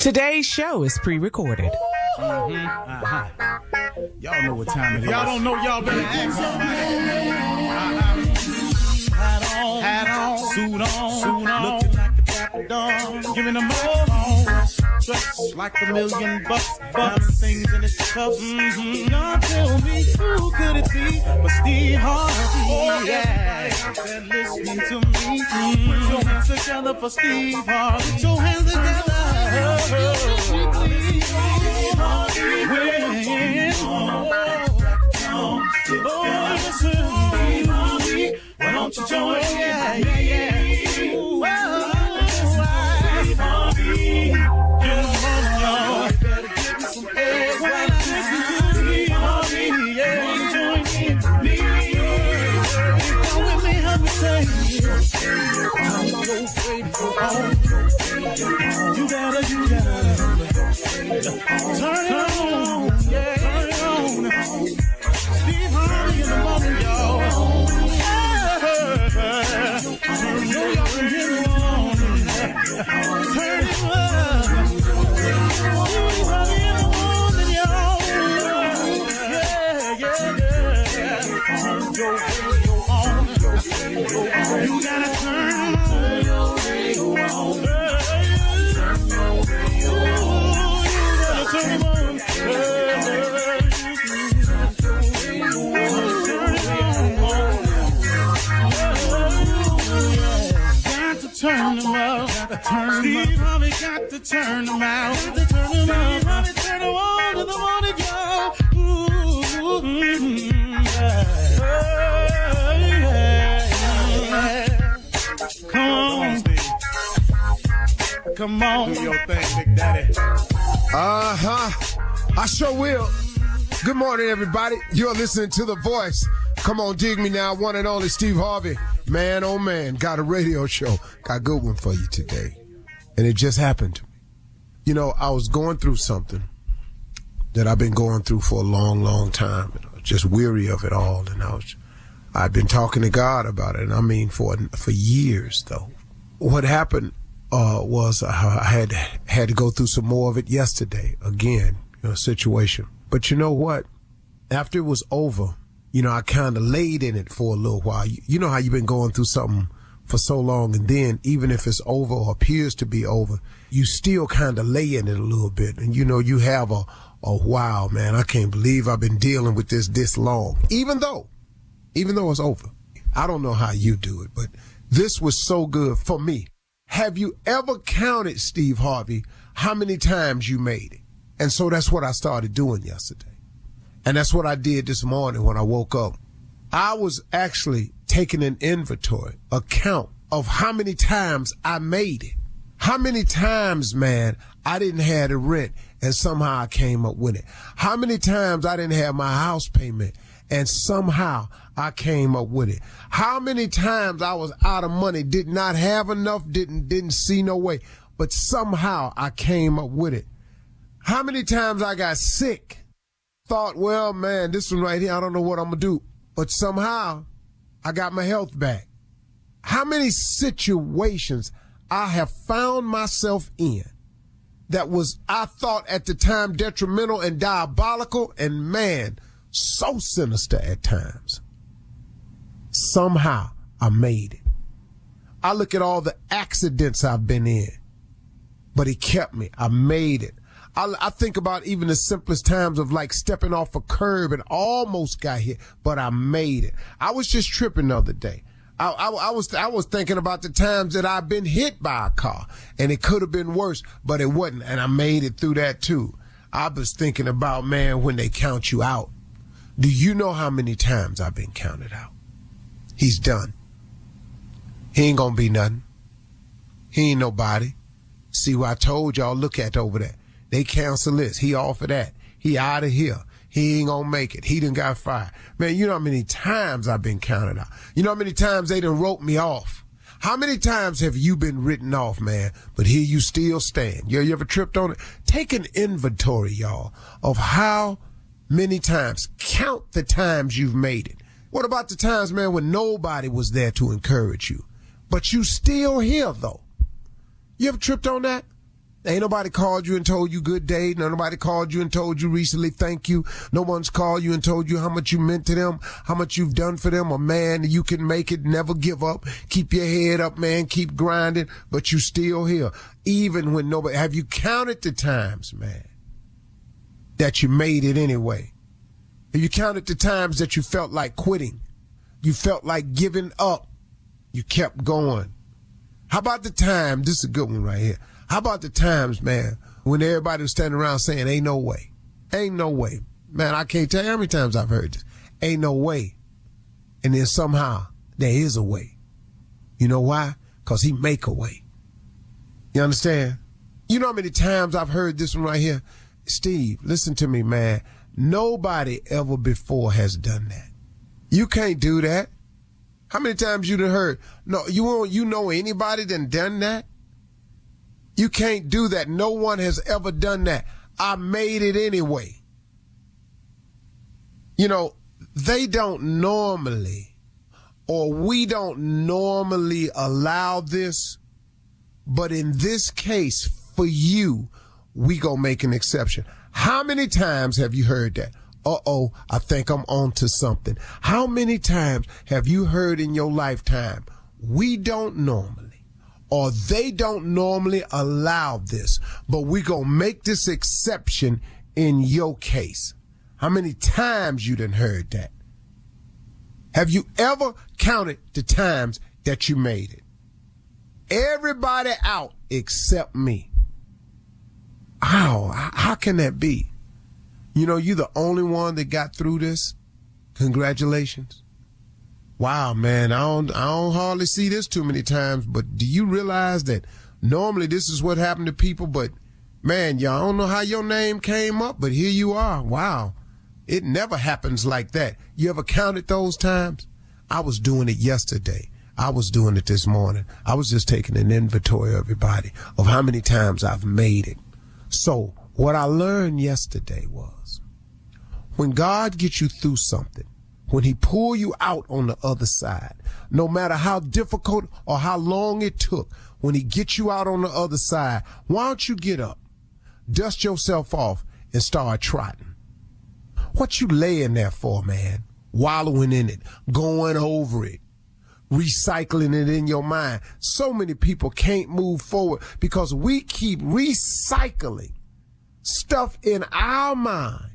Today's show is pre-recorded. Y'all know what time it is. Y'all don't know, y'all better ask somebody. Hat on, suit on, looking like the Dapper Dawn, giving them all dressed like $1,000,000, diamond things in its cuffs. Y'all tell me who could it be but Steve Harvey? Oh yeah, everybody listening to me. Put your hands together for Steve Harvey. Put your hands together. Why don't you join? Yeah. Better give me some eggs. Why not join me? Come with me, help me say. I'm so afraid to go home. You gotta turn it on, yeah, turn it on. Steve Harvey in the morning, y'all. I know y'all can hear me on. Turn it up. Steve Harvey in the morning, y'all. Yeah. Turn your radio on. You gotta turn your radio on. Turn them out. Steve Harvey got to turn them out. Steve Harvey turn them on to the morning, y'all. Come on, Steve. Come on. Do your thing, Big Daddy. I sure will. Good morning, everybody. You're listening to The Voice. Come on, dig me now. One and only Steve Harvey. Man, oh man, got a radio show. Got a good one for you today. And it just happened. You know, I was going through something that I've been going through for a long, long time. And I was just weary of it all. And I've been talking to God about it. And I mean, for years, though. What happened was I had to go through some more of it yesterday. Again, situation. But you know what? After it was over, I kind of laid in it for a little while. You know how you've been going through something for so long, and then even if it's over or appears to be over, you still kind of lay in it a little bit. And you have a wow, man, I can't believe I've been dealing with this long. Even though it's over. I don't know how you do it, but this was so good for me. Have you ever counted, Steve Harvey, how many times you made it? And so that's what I started doing yesterday. And that's what I did this morning when I woke up. I was actually taking an inventory, a count of how many times I made it. How many times, man, I didn't have the rent and somehow I came up with it. How many times I didn't have my house payment and somehow I came up with it. How many times I was out of money, did not have enough, didn't see no way, but somehow I came up with it. How many times I got sick, thought, well, man, this one right here, I don't know what I'm going to do. But somehow I got my health back. How many situations I have found myself in that was, I thought at the time, detrimental and diabolical and, man, so sinister at times. Somehow I made it. I look at all the accidents I've been in, but he kept me. I made it. I think about even the simplest times of like stepping off a curb and almost got hit, but I made it. I was just tripping the other day. I was thinking about the times that I've been hit by a car and it could have been worse, but it wasn't. And I made it through that too. I was thinking about, man, when they count you out. Do you know how many times I've been counted out? He's done. He ain't gonna be nothing. He ain't nobody. See what I told y'all, look at over there. They cancel this. He offered that. He out of here. He ain't gonna make it. He done got fired. Man, you know how many times I've been counted out. You know how many times they done wrote me off. How many times have you been written off, man? But here you still stand. You ever tripped on it? Take an inventory, y'all, of how many times. Count the times you've made it. What about the times, man, when nobody was there to encourage you? But you still here, though. You ever tripped on that? Ain't nobody called you and told you good day. Nobody called you and told you recently thank you. No one's called you and told you how much you meant to them, how much you've done for them. Or, man, you can make it. Never give up. Keep your head up, man. Keep grinding. But you still here. Even when nobody. Have you counted the times, man, that you made it anyway? Have you counted the times that you felt like quitting? You felt like giving up. You kept going. How about the time? This is a good one right here. How about the times, man, when everybody was standing around saying, ain't no way. Ain't no way. Man, I can't tell you how many times I've heard this. Ain't no way. And then somehow there is a way. You know why? Because he make a way. You understand? You know how many times I've heard this one right here? Steve, listen to me, man. Nobody ever before has done that. You can't do that. How many times you done heard? No, you know anybody done that? You can't do that. No one has ever done that. I made it anyway. You know, they don't normally, or we don't normally allow this, but in this case, for you, we gonna make an exception. How many times have you heard that? Uh-oh, I think I'm on to something. How many times have you heard in your lifetime, we don't normally, or they don't normally allow this, but we gonna make this exception in your case? How many times you done heard that? Have you ever counted the times that you made it? Everybody out except me. How can that be? You know, you're the only one that got through this. Congratulations. Wow, man, I don't hardly see this too many times, but do you realize that normally this is what happened to people, but man, y'all don't know how your name came up, but here you are. Wow. It never happens like that. You ever counted those times? I was doing it yesterday. I was doing it this morning. I was just taking an inventory of everybody of how many times I've made it. So what I learned yesterday was when God gets you through something, when he pull you out on the other side, no matter how difficult or how long it took, when he gets you out on the other side, why don't you get up, dust yourself off, and start trotting? What you laying there for, man? Wallowing in it, going over it, recycling it in your mind. So many people can't move forward because we keep recycling stuff in our mind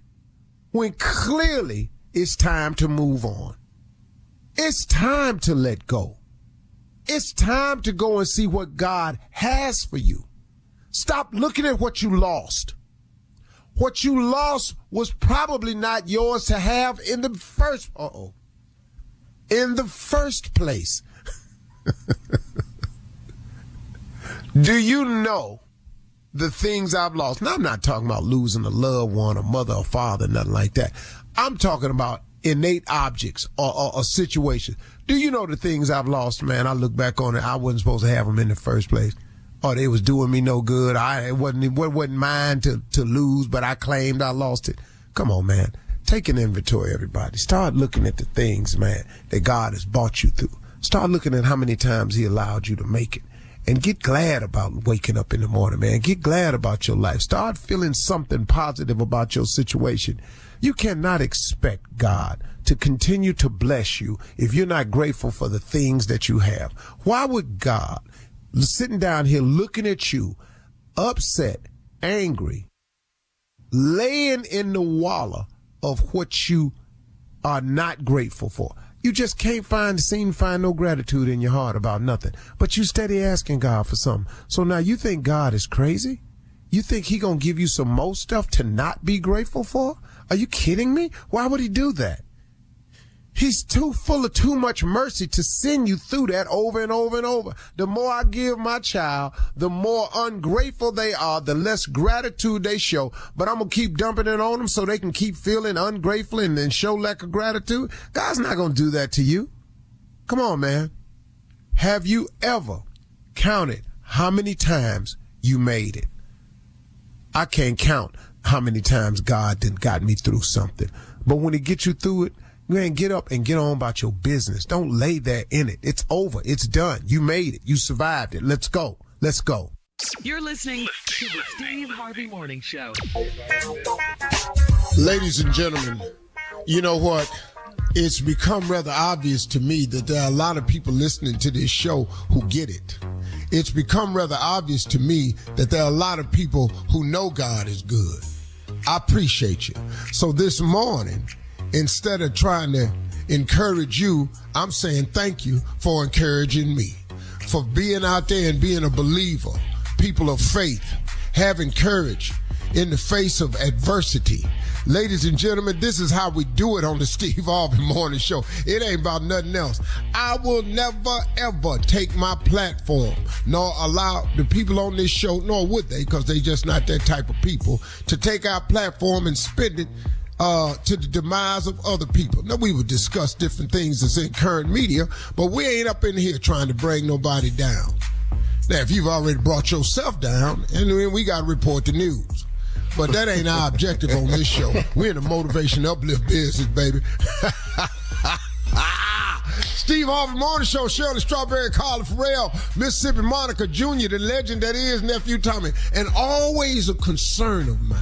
when clearly it's time to move on. It's time to let go. It's time to go and see what God has for you. Stop looking at what you lost. What you lost was probably not yours to have in the first place. Do you know the things I've lost? Now, I'm not talking about losing a loved one, a mother, or father, nothing like that. I'm talking about innate objects or situations. Do you know the things I've lost, man? I look back on it, I wasn't supposed to have them in the first place. Or they was doing me no good. It wasn't mine to lose, but I claimed I lost it. Come on, man. Take an inventory, everybody. Start looking at the things, man, that God has brought you through. Start looking at how many times he allowed you to make it. And get glad about waking up in the morning, man. Get glad about your life. Start feeling something positive about your situation. You cannot expect God to continue to bless you if you're not grateful for the things that you have. Why would God, sitting down here looking at you, upset, angry, laying in the wallow of what you are not grateful for? You just can't seem to find no gratitude in your heart about nothing. But you steady asking God for something. So now you think God is crazy? You think he gonna give you some more stuff to not be grateful for? Are you kidding me? Why would he do that? He's too full of too much mercy to send you through that over and over and over. The more I give my child, the more ungrateful they are, the less gratitude they show. But I'm going to keep dumping it on them so they can keep feeling ungrateful and then show lack of gratitude. God's not going to do that to you. Come on, man. Have you ever counted how many times you made it? I can't count how many times God done got me through something. But when he gets you through it, man, get up and get on about your business. Don't lay there in it. It's over. It's done. You made it. You survived it. Let's go. Let's go. You're listening to the Steve Harvey Morning Show. Ladies and gentlemen, you know what? It's become rather obvious to me that there are a lot of people listening to this show who get it. It's become rather obvious to me that there are a lot of people who know God is good. I appreciate you. So this morning, instead of trying to encourage you, I'm saying thank you for encouraging me, for being out there and being a believer, people of faith, having courage in the face of adversity. Ladies and gentlemen, this is how we do it on the Steve Harvey Morning Show. It ain't about nothing else. I will never, ever take my platform, nor allow the people on this show, nor would they, because they just not that type of people, to take our platform and spend it to the demise of other people. Now, we would discuss different things that's in current media, but we ain't up in here trying to bring nobody down. Now, if you've already brought yourself down, and then we got to report the news. But that ain't our objective on this show. We're in the motivation uplift business, baby. Steve Harvey Morning Show, Shirley Strawberry, Carla Farrell, Mississippi Monica Jr., the legend that is Nephew Tommy, and always a concern of mine.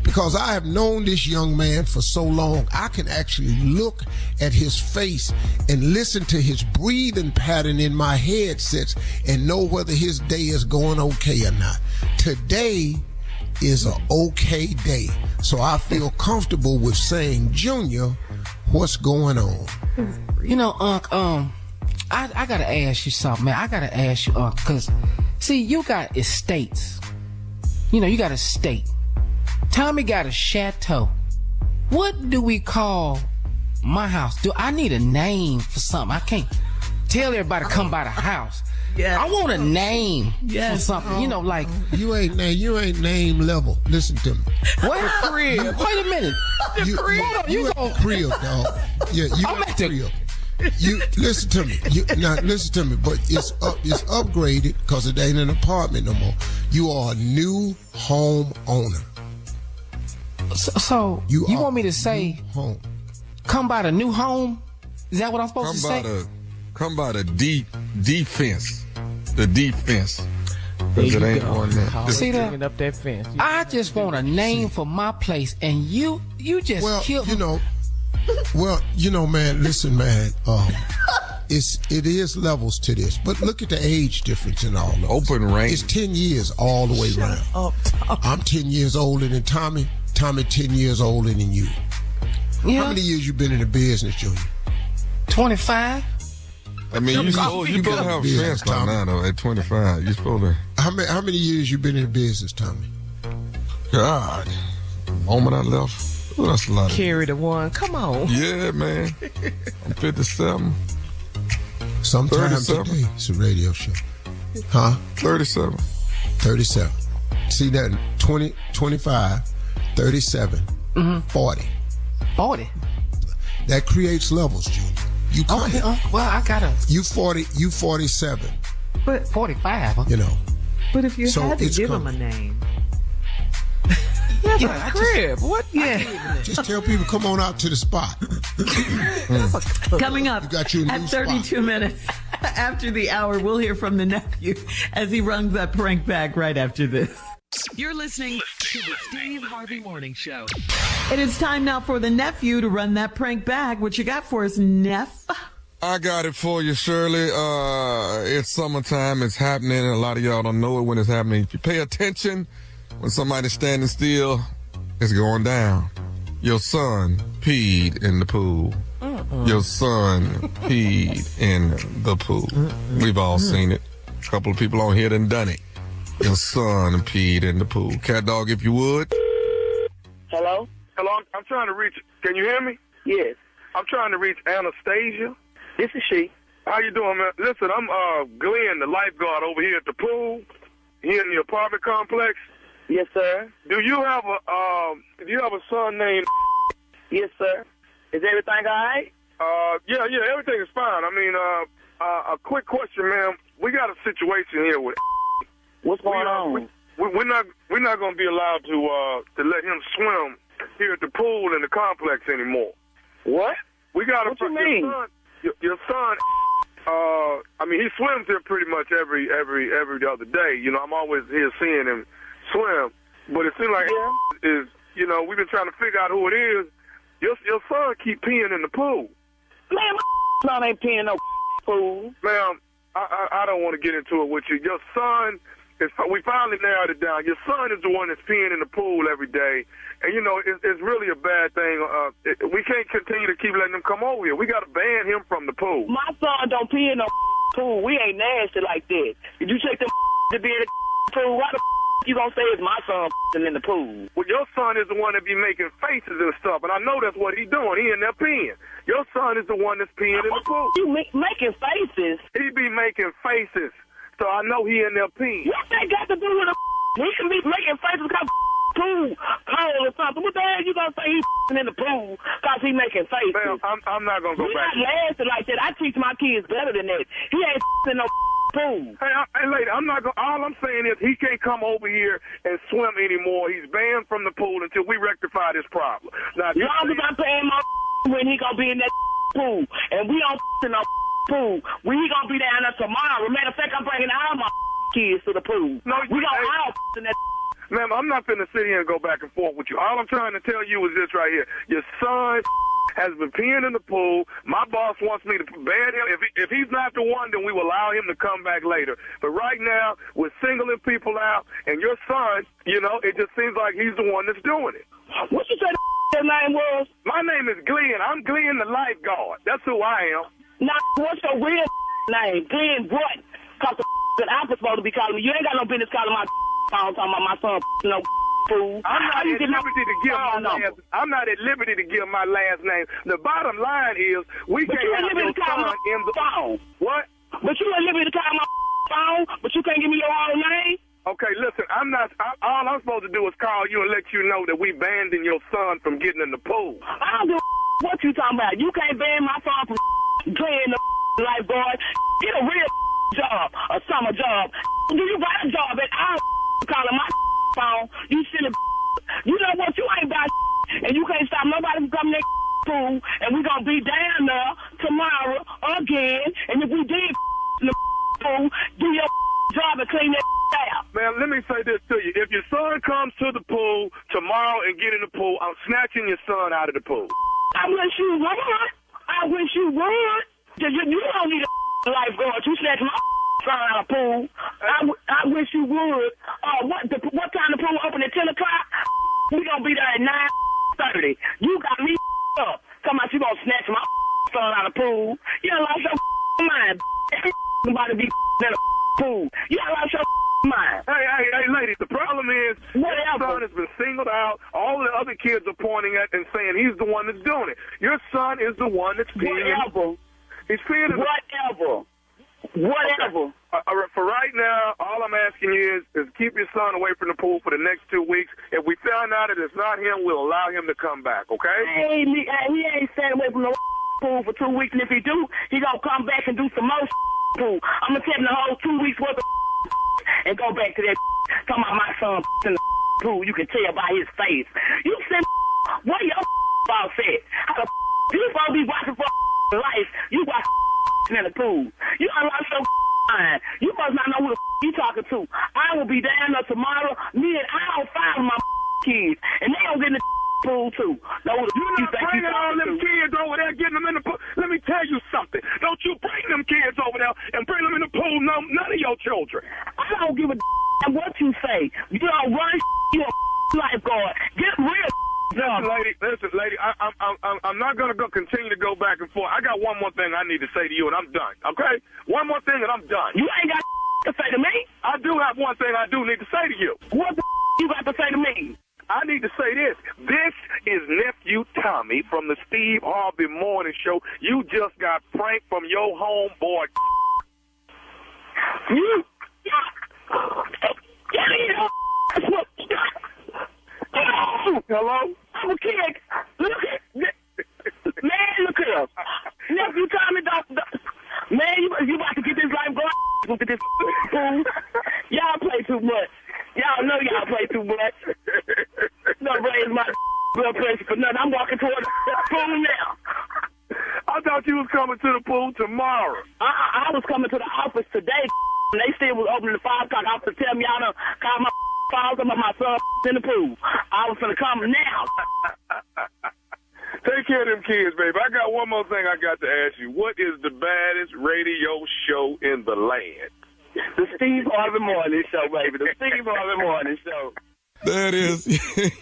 Because I have known this young man for so long, I can actually look at his face and listen to his breathing pattern in my headsets and know whether his day is going okay or not. Today is an okay day. So I feel comfortable with saying, Junior, what's going on? You know, Unc, I gotta ask you something, man. I gotta ask you, Unc, because, see, you got estates. You know, you got a estate. Tommy got a chateau. What do we call my house? Do I need a name for something? I can't tell everybody to come by the house. Yeah. I want a name for something. You know, like you ain't name level. Listen to me. What crib? Wait a minute. You at crib, dog. Yeah, you I'm at crib. You listen to me. Listen to me. But it's upgraded because it ain't an apartment no more. You are a new home owner. So you want me to say, home. Come by the new home? Is that what I'm supposed to say? Come by the defense. The defense. Because it ain't one there. See that? Up that fence. I just want a name for my place, and you just killed me. You know, man, listen, man, it is levels to this, but look at the age difference in all of this. Open range. It's 10 years all the way around. I'm 10 years older than Tommy. Tommy 10 years older than you. Yeah. How many years you been in the business, Junior? 25. I mean, you supposed to have sense by now, though, at 25. You supposed to. How many years you been in the business, Tommy? God. The moment I left. Ooh, that's a lot. Carry the one. Come on. Yeah, man. I'm 57. Sometime 37. today, it's a radio show. Huh? 37. 37. See that? 20, 25, 37, 40. 40. That creates levels, Junior. You Okay, well, I gotta. You 40. You 47. But 45. Huh? You know. But if you had to give coming. him a name. Yeah, crib. What? Yeah. Just tell people, come on out to the spot. Coming up You got your at new 32 spot. minutes after the hour, we'll hear from the nephew as he runs that prank back right after this. You're listening to the Steve Harvey Morning Show. It is time now for the nephew to run that prank back. What you got for us, Neff? I got it for you, Shirley. It's summertime. It's happening. A lot of y'all don't know it when it's happening. If you pay attention, when somebody's standing still, it's going down. Your son peed in the pool. Your son peed in the pool. We've all seen it. A couple of people on here done it. Your son peed in the pool. Cat dog, if you would. Hello? Hello, I'm trying to reach, can you hear me? Yes. I'm trying to reach Anastasia. This is she. How you doing, man? Listen, I'm Glenn, the lifeguard over here at the pool, here in the apartment complex. Yes, sir. Do you have a son named? Yes, sir. Is everything all right? Yeah, everything is fine. I mean, a quick question, ma'am. We got a situation here with. What's going on? We're not going to be allowed to let him swim here at the pool in the complex anymore. What? We got What you mean? Your son I mean, he swims here pretty much every other day. You know, I'm always here seeing him swim. But it seems like is, you know, we've been trying to figure out who it is. Your son keep peeing in the pool. Man, my son ain't peeing no pool. Ma'am, I don't want to get into it with you. Your son we finally narrowed it down. Your son is the one that's peeing in the pool every day. And, you know, it's really a bad thing. We can't continue to keep letting him come over here. We got to ban him from the pool. My son don't pee in no pool. We ain't nasty like that. Did you take them to be in the pool? Why the you gonna say it's my son in the pool? Well, your son is the one that be making faces and stuff, and I know that's what he doing. He in there peeing. Your son is the one that's peeing in the pool. You making faces? He be making faces, so I know he in there peeing. What that got to do with a he can be making faces because pool cold or something. What the hell you gonna say he's in the pool because he making faces? Ma'am, I'm not gonna go back. He not nasty like that. I teach my kids better than that. He ain't in no pool. Hey, lady, I'm not gonna. All I'm saying is he can't come over here and swim anymore. He's banned from the pool until we rectify this problem. Now, as long as I'm paying my when he gonna be in that pool, and we don't in no pool, when he gonna be down there tomorrow. Matter of fact, I'm bringing all my kids to the pool. No, we gonna all in that. Ma'am, I'm not finna sit here and go back and forth with you. All I'm trying to tell you is this right here. Your son has been peeing in the pool. My boss wants me to ban him. If he's not the one, then we will allow him to come back later. But right now, we're singling people out, and your son, you know, it just seems like he's the one that's doing it. What you say your name was? My name is Glenn. I'm Glenn the lifeguard. That's who I am. Now, what's your real name? Glenn what? Because the I'm supposed to be calling me. You ain't got no business calling my phone talking about my son no fool. I'm not at liberty to give my last. I'm not at liberty to give my last name. The bottom line is we can't have your son in the phone. What? But you at liberty to call my phone, but you can't give me your own name. Okay, listen, all I'm supposed to do is call you and let you know that we banned your son from getting in the pool. I don't give a what you talking about. You can't ban my son from playing the lifeguard. Get a real job, a summer job. Do you got a job at all calling my phone? You silly. You know what? You ain't got and you can't stop nobody from coming to pool, and we gonna be down there tomorrow again. And if we did in the pool, do your job and clean that out. Man, let me say this to you. If your son comes to the pool tomorrow and get in the pool, I'm snatching your son out of the pool. I wish you would. I wish you would. You don't need a lifeguard. You snatch my son out of the pool. I wish you would. What time the pool open at 10 o'clock? We gonna be there at 9:30. You got me up. Come on, you gonna snatch my son out of the pool. You done lost your mind. Somebody be in the pool. You done lost your mind. Hey, lady, the problem is your son has been singled out. All the other kids are pointing at and saying he's the one that's doing it. Your son is the one that's peeing. Whatever. He's peeing in Whatever. Okay. For right now, all I'm asking you is keep your son away from the pool for the next 2 weeks. If we found out that it's not him, we'll allow him to come back, okay? Hey, he ain't staying away from the pool for 2 weeks, and if he do, he gonna come back and do some more pool. I'm gonna tell him the whole 2 weeks worth of and go back to that talking about my son in the pool. You can tell by his face. You said, what your boss said? How the you supposed to be watching for life? You watch in the pool. You unlock your mind. You must not know who the you talking to. I will be down there tomorrow. Me and all 5 of my kids, and they don't get in the pool too. You're not bringing all them kids over there, getting them in the pool. Let me tell you something. Don't you bring them kids over there and bring them in the pool. No, none of your children. I don't give a what you say. You don't run. You a lifeguard. Get real. Listen, lady, I'm not going to continue to go back and forth. I got one more thing I need to say to you, and I'm done, okay? One more thing, and I'm done. You ain't got to say to me? I do have one thing I do need to say to you. What the you got to say to me? I need to say this. This is Nephew Tommy from the Steve Harvey Morning Show. You just got pranked from your homeboy. You? Hello? I'm a kid. Look at man, look at us. Nephew Tommy, man, you about to get this life going. Look at this fool. Y'all play too much. Y'all know y'all play too much. Don't raise my blood pressure for nothing. I'm walking toward the pool now. I thought you was coming to the pool tomorrow. I was coming to the office today, and they still was opening the 5 o'clock office to tell me I done called my father about my son in the pool. I was gonna come now. Take care of them kids, baby. I got one more thing I got to ask you. What is the baddest radio show in the land? The Steve Harvey Morning Show, baby. The Steve Harvey Morning Show. That is,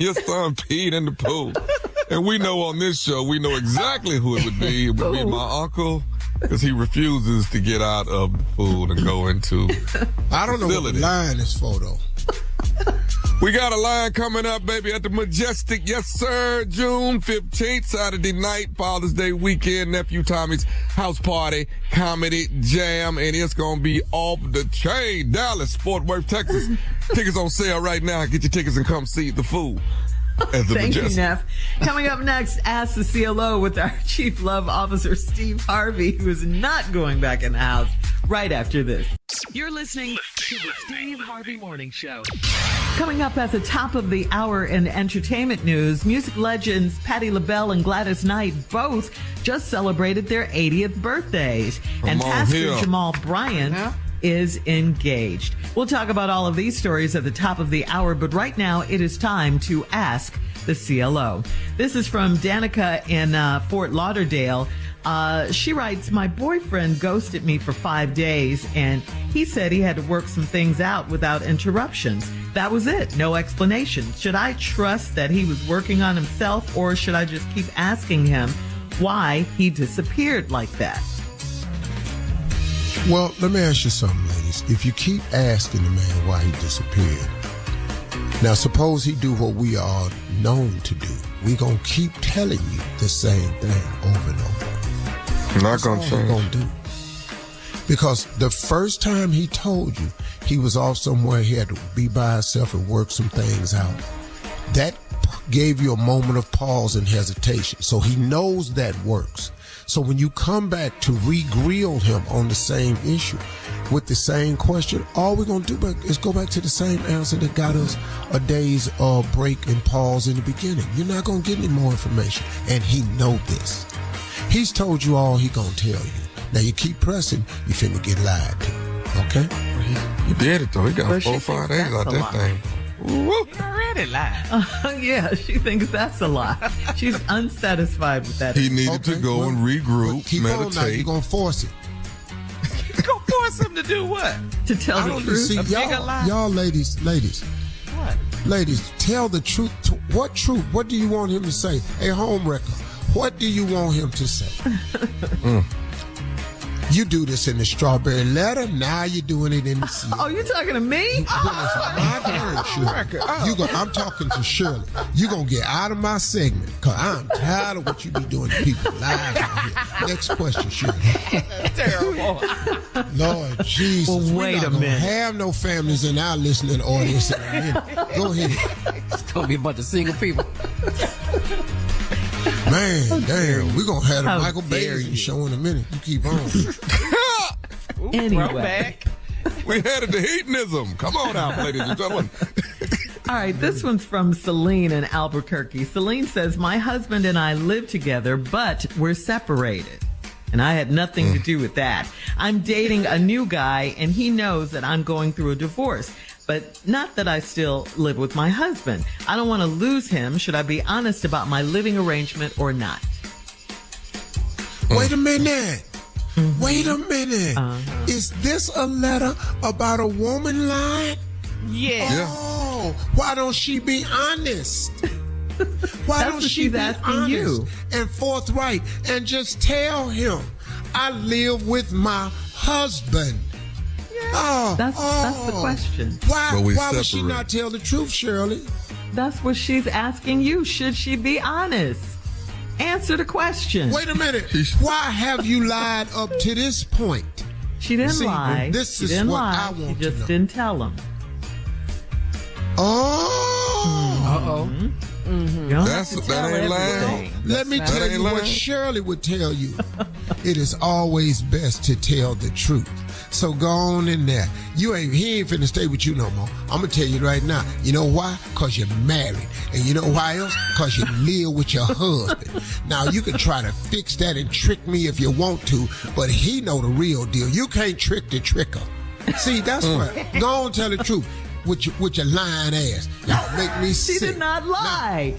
your son peed in the pool. And we know on this show, we know exactly who it would be. It would be my uncle, because he refuses to get out of the pool and go into I don't know what the line is for, though. We got a line coming up, baby, at the Majestic. Yes, sir. June 15th, Saturday night, Father's Day weekend, Nephew Tommy's house party, comedy jam, and it's going to be off the chain. Dallas, Fort Worth, Texas. Tickets on sale right now. Get your tickets and come see the fool. Thank you, Neff. Coming up next, Ask the CLO with our Chief Love Officer, Steve Harvey, who is not going back in the house right after this. You're listening to the Steve Harvey Morning Show. Coming up at the top of the hour in entertainment news, music legends Patti LaBelle and Gladys Knight both just celebrated their 80th birthdays. And Pastor Jamal Bryant is engaged. We'll talk about all of these stories at the top of the hour, but right now it is time to ask the CLO. This is from Danica in Fort Lauderdale. She writes, my boyfriend ghosted me for 5 days, and he said he had to work some things out without interruptions. That was it. No explanation. Should I trust that he was working on himself, or should I just keep asking him why he disappeared like that? Well, let me ask you something, ladies. If you keep asking the man why he disappeared, now suppose he do what we are known to do. We gonna keep telling you the same thing over and over. Not gonna change. We're gonna do. Because the first time he told you he was off somewhere, he had to be by himself and work some things out. That gave you a moment of pause and hesitation. So he knows that works. So when you come back to re-grill him on the same issue with the same question, all we're going to do is go back to the same answer that got us a day's break and pause in the beginning. You're not going to get any more information. And he know this. He's told you all he going to tell you. Now you keep pressing, you finna get lied to. Okay? He did it, though. He got 4 or 5 days out that thing. You already lied. Yeah, she thinks that's a lie. She's unsatisfied with that. He needed to go and regroup, keep meditate. On now, you're going to force it. You gonna force him to do what? To tell the truth. See, y'all ladies. What? Ladies, tell the truth. What truth? What do you want him to say? Hey, homewrecker, what do you want him to say? You do this in the strawberry letter. Now you're doing it in the sea. Oh, you talking to me? It's my turn, Shirley. I'm talking to Shirley. You're going to get out of my segment because I'm tired of what you be doing to people live out here. Next question, Shirley. Terrible. Lord Jesus. Well, wait a minute. We're not going to have no families in our listening audience in a minute. Go ahead. It's going to be a bunch of single people. Man, damn, we're going to have the Michael Bay show in a minute. You keep on. Anyway. We headed to hedonism. Come on out, ladies and gentlemen. All right, this one's from Celine in Albuquerque. Celine says, my husband and I live together, but we're separated. And I had nothing to do with that. I'm dating a new guy, and he knows that I'm going through a divorce. But not that I still live with my husband. I don't want to lose him. Should I be honest about my living arrangement or not? Wait a minute. Wait a minute. Is this a letter about a woman lying? Yeah. Oh, why don't she be honest? Why don't she be honest you and forthright and just tell him I live with my husband? Oh, that's the question. Why would she not tell the truth, Shirley? That's what she's asking you. Should she be honest? Answer the question. Wait a minute. Why have you lied up to this point? She didn't lie. This she is didn't what lie. I want She just to know. didn't tell him. Oh. Uh-oh. That ain't lying. Let me tell you what Shirley would tell you. It is always best to tell the truth. So go on in there. He ain't finna stay with you no more. I'm gonna tell you right now. You know why? Cause you're married. And you know why else? Cause you live with your husband. Now you can try to fix that and trick me if you want to, but he know the real deal. You can't trick the tricker. See, that's right. Go on, tell the truth. With your lying ass. Y'all make me sick. She did not lie.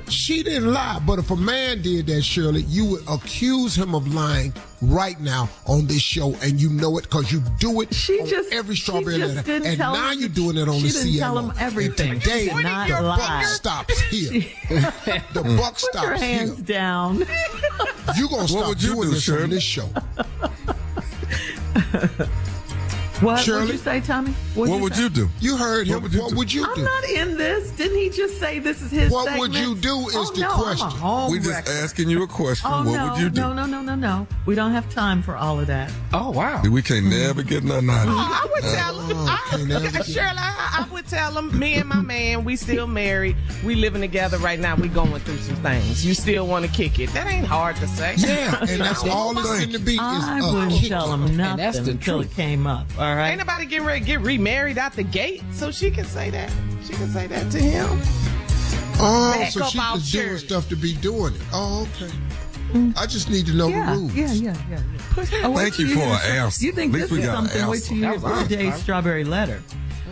She didn't lie, but if a man did that, Shirley, you would accuse him of lying right now on this show, and you know it because you do it on every Strawberry Letter. And now you're doing it on the CMO. She didn't tell him everything. And today, she did not the lie. buck stops here. The buck stops here. Put your hands down. You're going to stop doing this on this show. What would you say, Tommy? What would you do? You heard him. What would you do? I'm not in this. Didn't he just say this is his What segment? would you do is the question. We just asking you a question. What would you do? No. We don't have time for all of that. Oh, wow. We can't never get nothing out of it. I would tell him. Shirley, I would tell him, me and my man, we still married. We living together right now. We going through some things. You still want to kick it. That ain't hard to say. Yeah, and that's all it's in the beat is I wouldn't tell him nothing until truth. it came up. All right. Ain't nobody getting ready to get remarried out the gate, so she can say that. She can say that to him. Oh, Back so up she our was doing church. stuff to be doing it. Oh, okay. I just need to know the rules. Yeah. Oh, Thank you for an answer. You think At this least we is got an something? Wait till you That hear was today's Strawberry Letter.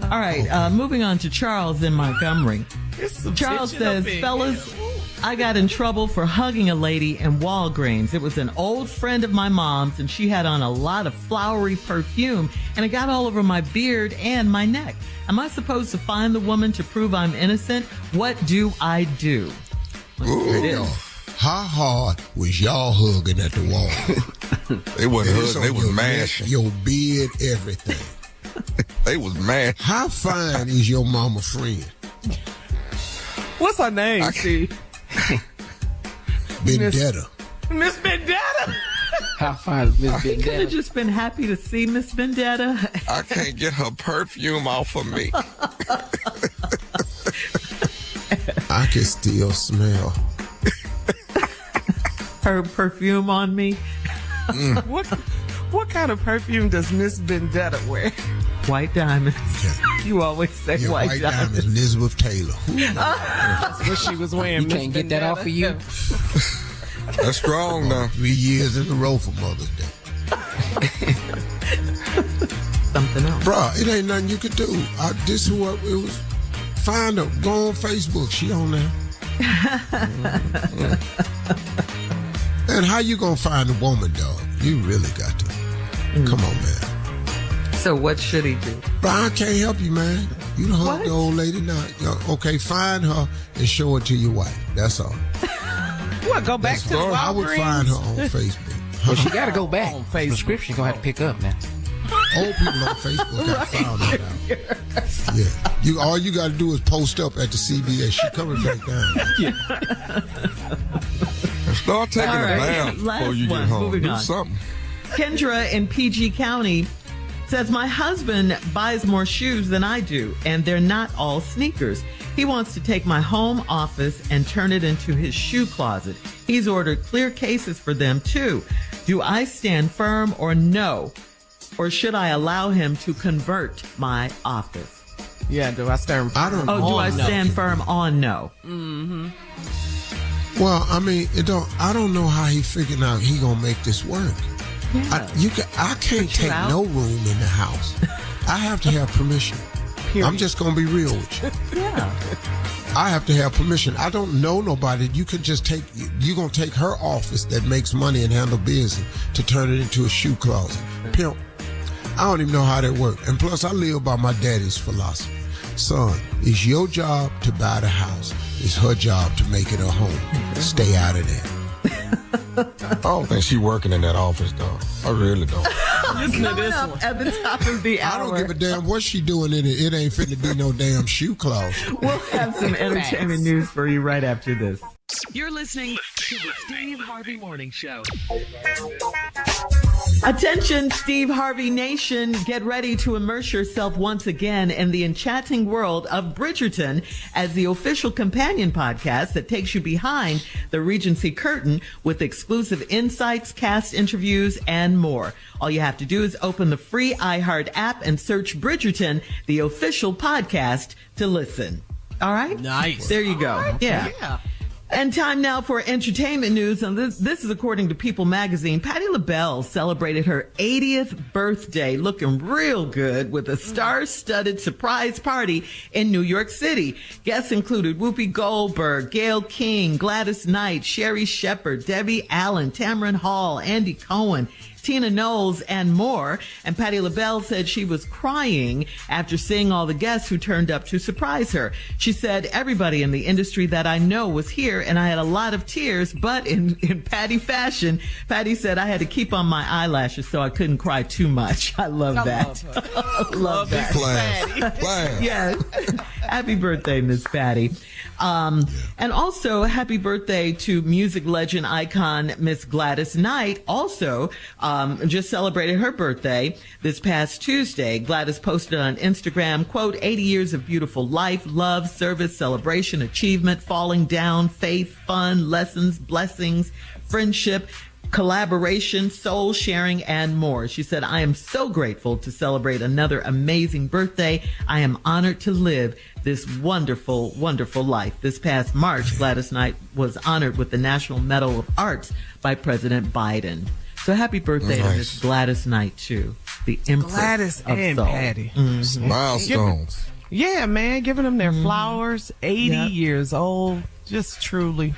All right, moving on to Charles in Montgomery. Charles says, fellas, I got in trouble for hugging a lady in Walgreens. It was an old friend of my mom's, and she had on a lot of flowery perfume, and it got all over my beard and my neck. Am I supposed to find the woman to prove I'm innocent? What do I do? Ooh. How hard was y'all hugging at the wall? They wasn't hugging, they was mashing. Your beard, everything. They was mashing. How fine is your mama friend? What's her name, Steve? Vendetta. Miss Vendetta. How fine is Miss He could have Vendetta? just been happy to see Miss Vendetta. I can't get her perfume off of me. I can still smell. Her perfume on me. What kind of perfume does Miss Vendetta wear? White diamonds. You always say Your white diamonds. Elizabeth Taylor. That's what she was wearing. You can't get that off of you? That's strong now. 3 years in a row for Mother's Day. Something else. Bruh, it ain't nothing you could do. This is what it was. Find her. Go on Facebook. She on there. And how you gonna find a woman, dog? You really got to. Come on, man. So what should he do? But I can't help you, man. You done hugged the old lady now. Okay, find her and show it to your wife. That's all. What, go back to the Walgreens? I would find her on Facebook. Well, she got to go back. Prescription going to have to pick up now. Old people on Facebook have found that out. Yeah. All you got to do is post up at the CBS. She coming back down. Start taking a bath before you get home. Moving Do on. something. Kendra in PG County says, my husband buys more shoes than I do, and they're not all sneakers. He wants to take my home office and turn it into his shoe closet. He's ordered clear cases for them, too. Do I stand firm or no? Or should I allow him to convert my office? Yeah, do I stand firm? I don't Oh, do I stand firm on no? Mm-hmm. Well, I mean, I don't know how he figuring out he gonna make this work. Yeah. I can't take no room in the house. I have to have permission. I'm just gonna be real with you. Yeah. I have to have permission. I don't know nobody. You can just you're gonna take her office that makes money and handle business to turn it into a shoe closet. Pimp. I don't even know how that works. And plus, I live by my daddy's philosophy. Son, it's your job to buy the house. It's her job to make it a home. Stay out of there. I don't think she working in that office, though. I really don't. Listen to this one. At the top of the hour. I don't give a damn what she doing in it. It ain't finna be no damn shoe closet. We'll have some entertainment news for you right after this. You're listening to the Steve Harvey Morning Show. Attention, Steve Harvey Nation. Get ready to immerse yourself once again in the enchanting world of Bridgerton as the official companion podcast that takes you behind the Regency curtain with exclusive insights, cast interviews, and more. All you have to do is open the free iHeart app and search Bridgerton, the official podcast, to listen. All right? Nice. There you go. Right. Yeah. And time now for entertainment news. And this is according to People magazine. Patti LaBelle celebrated her 80th birthday looking real good with a star-studded surprise party in New York City. Guests included Whoopi Goldberg, Gayle King, Gladys Knight, Sherry Shepherd, Debbie Allen, Tamron Hall, Andy Cohen, Tina Knowles, and more. And Patti LaBelle said she was crying after seeing all the guests who turned up to surprise her. She said, everybody in the industry that I know was here, and I had a lot of tears, but in Patti fashion, Patti said I had to keep on my eyelashes so I couldn't cry too much. I love that. Love that. Class. Yes. Happy birthday, Miss Patti. And also, happy birthday to music legend icon Miss Gladys Knight. Also, just celebrated her birthday this past Tuesday. Gladys posted on Instagram, quote, 80 years of beautiful life, love, service, celebration, achievement, falling down, faith, fun, lessons, blessings, friendship, collaboration, soul sharing, and more. She said, I am so grateful to celebrate another amazing birthday. I am honored to live this wonderful, wonderful life. This past March, Gladys Knight was honored with the National Medal of Arts by President Biden. So happy birthday to Miss Gladys Knight, too. The Empress Gladys of and Soul. Patti. Milestones. Yeah, man, giving them their flowers. 80 years old. Just truly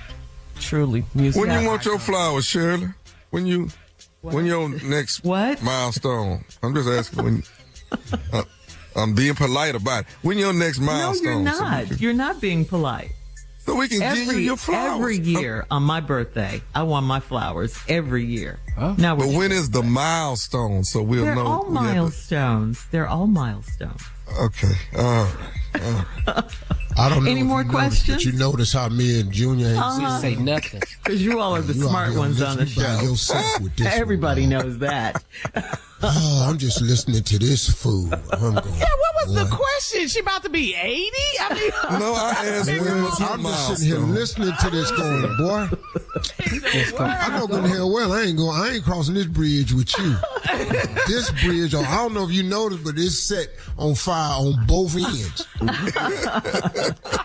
music. When you want your flowers, Shirley? When your next milestone? I'm just asking. When I'm being polite about it. When your next milestone? No, you're not. So you're not being polite. So we can give you your flowers. Every year on my birthday, I want my flowers every year. Oh. Now, but when is the milestone? So we'll know. They're all milestones. They're all milestones. Okay. All right. I don't know. Any more questions? But you notice how me and Junior ain't say nothing. Because you all are the smart ones on the show. Everybody knows that. Oh, I'm just listening to this fool. I'm going, what was the question? She about to be 80? I mean, no, I asked I'm just sitting here listening to this going, boy. I know good hell well I ain't crossing this bridge with you. This bridge, I don't know if you noticed, but it's set on fire on both ends.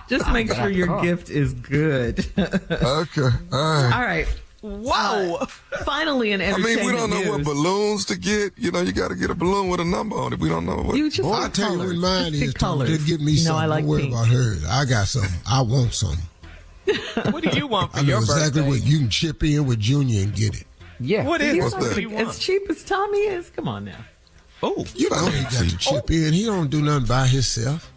Just make sure your gift is good. Okay. All right. Whoa! Finally, in entertainment we don't know what balloons to get. You know, you got to get a balloon with a number on it. We don't know what. You just I'll tell you what mine is. Just give me something. I like don't worry pink. about hers. I got something. I want something. What do you want for I know your exactly birthday? what you can chip in with Junior and get it. Yeah. What is that? you want? As cheap as Tommy is? Come on now. Oh, You know he got to chip in. He don't do nothing by himself.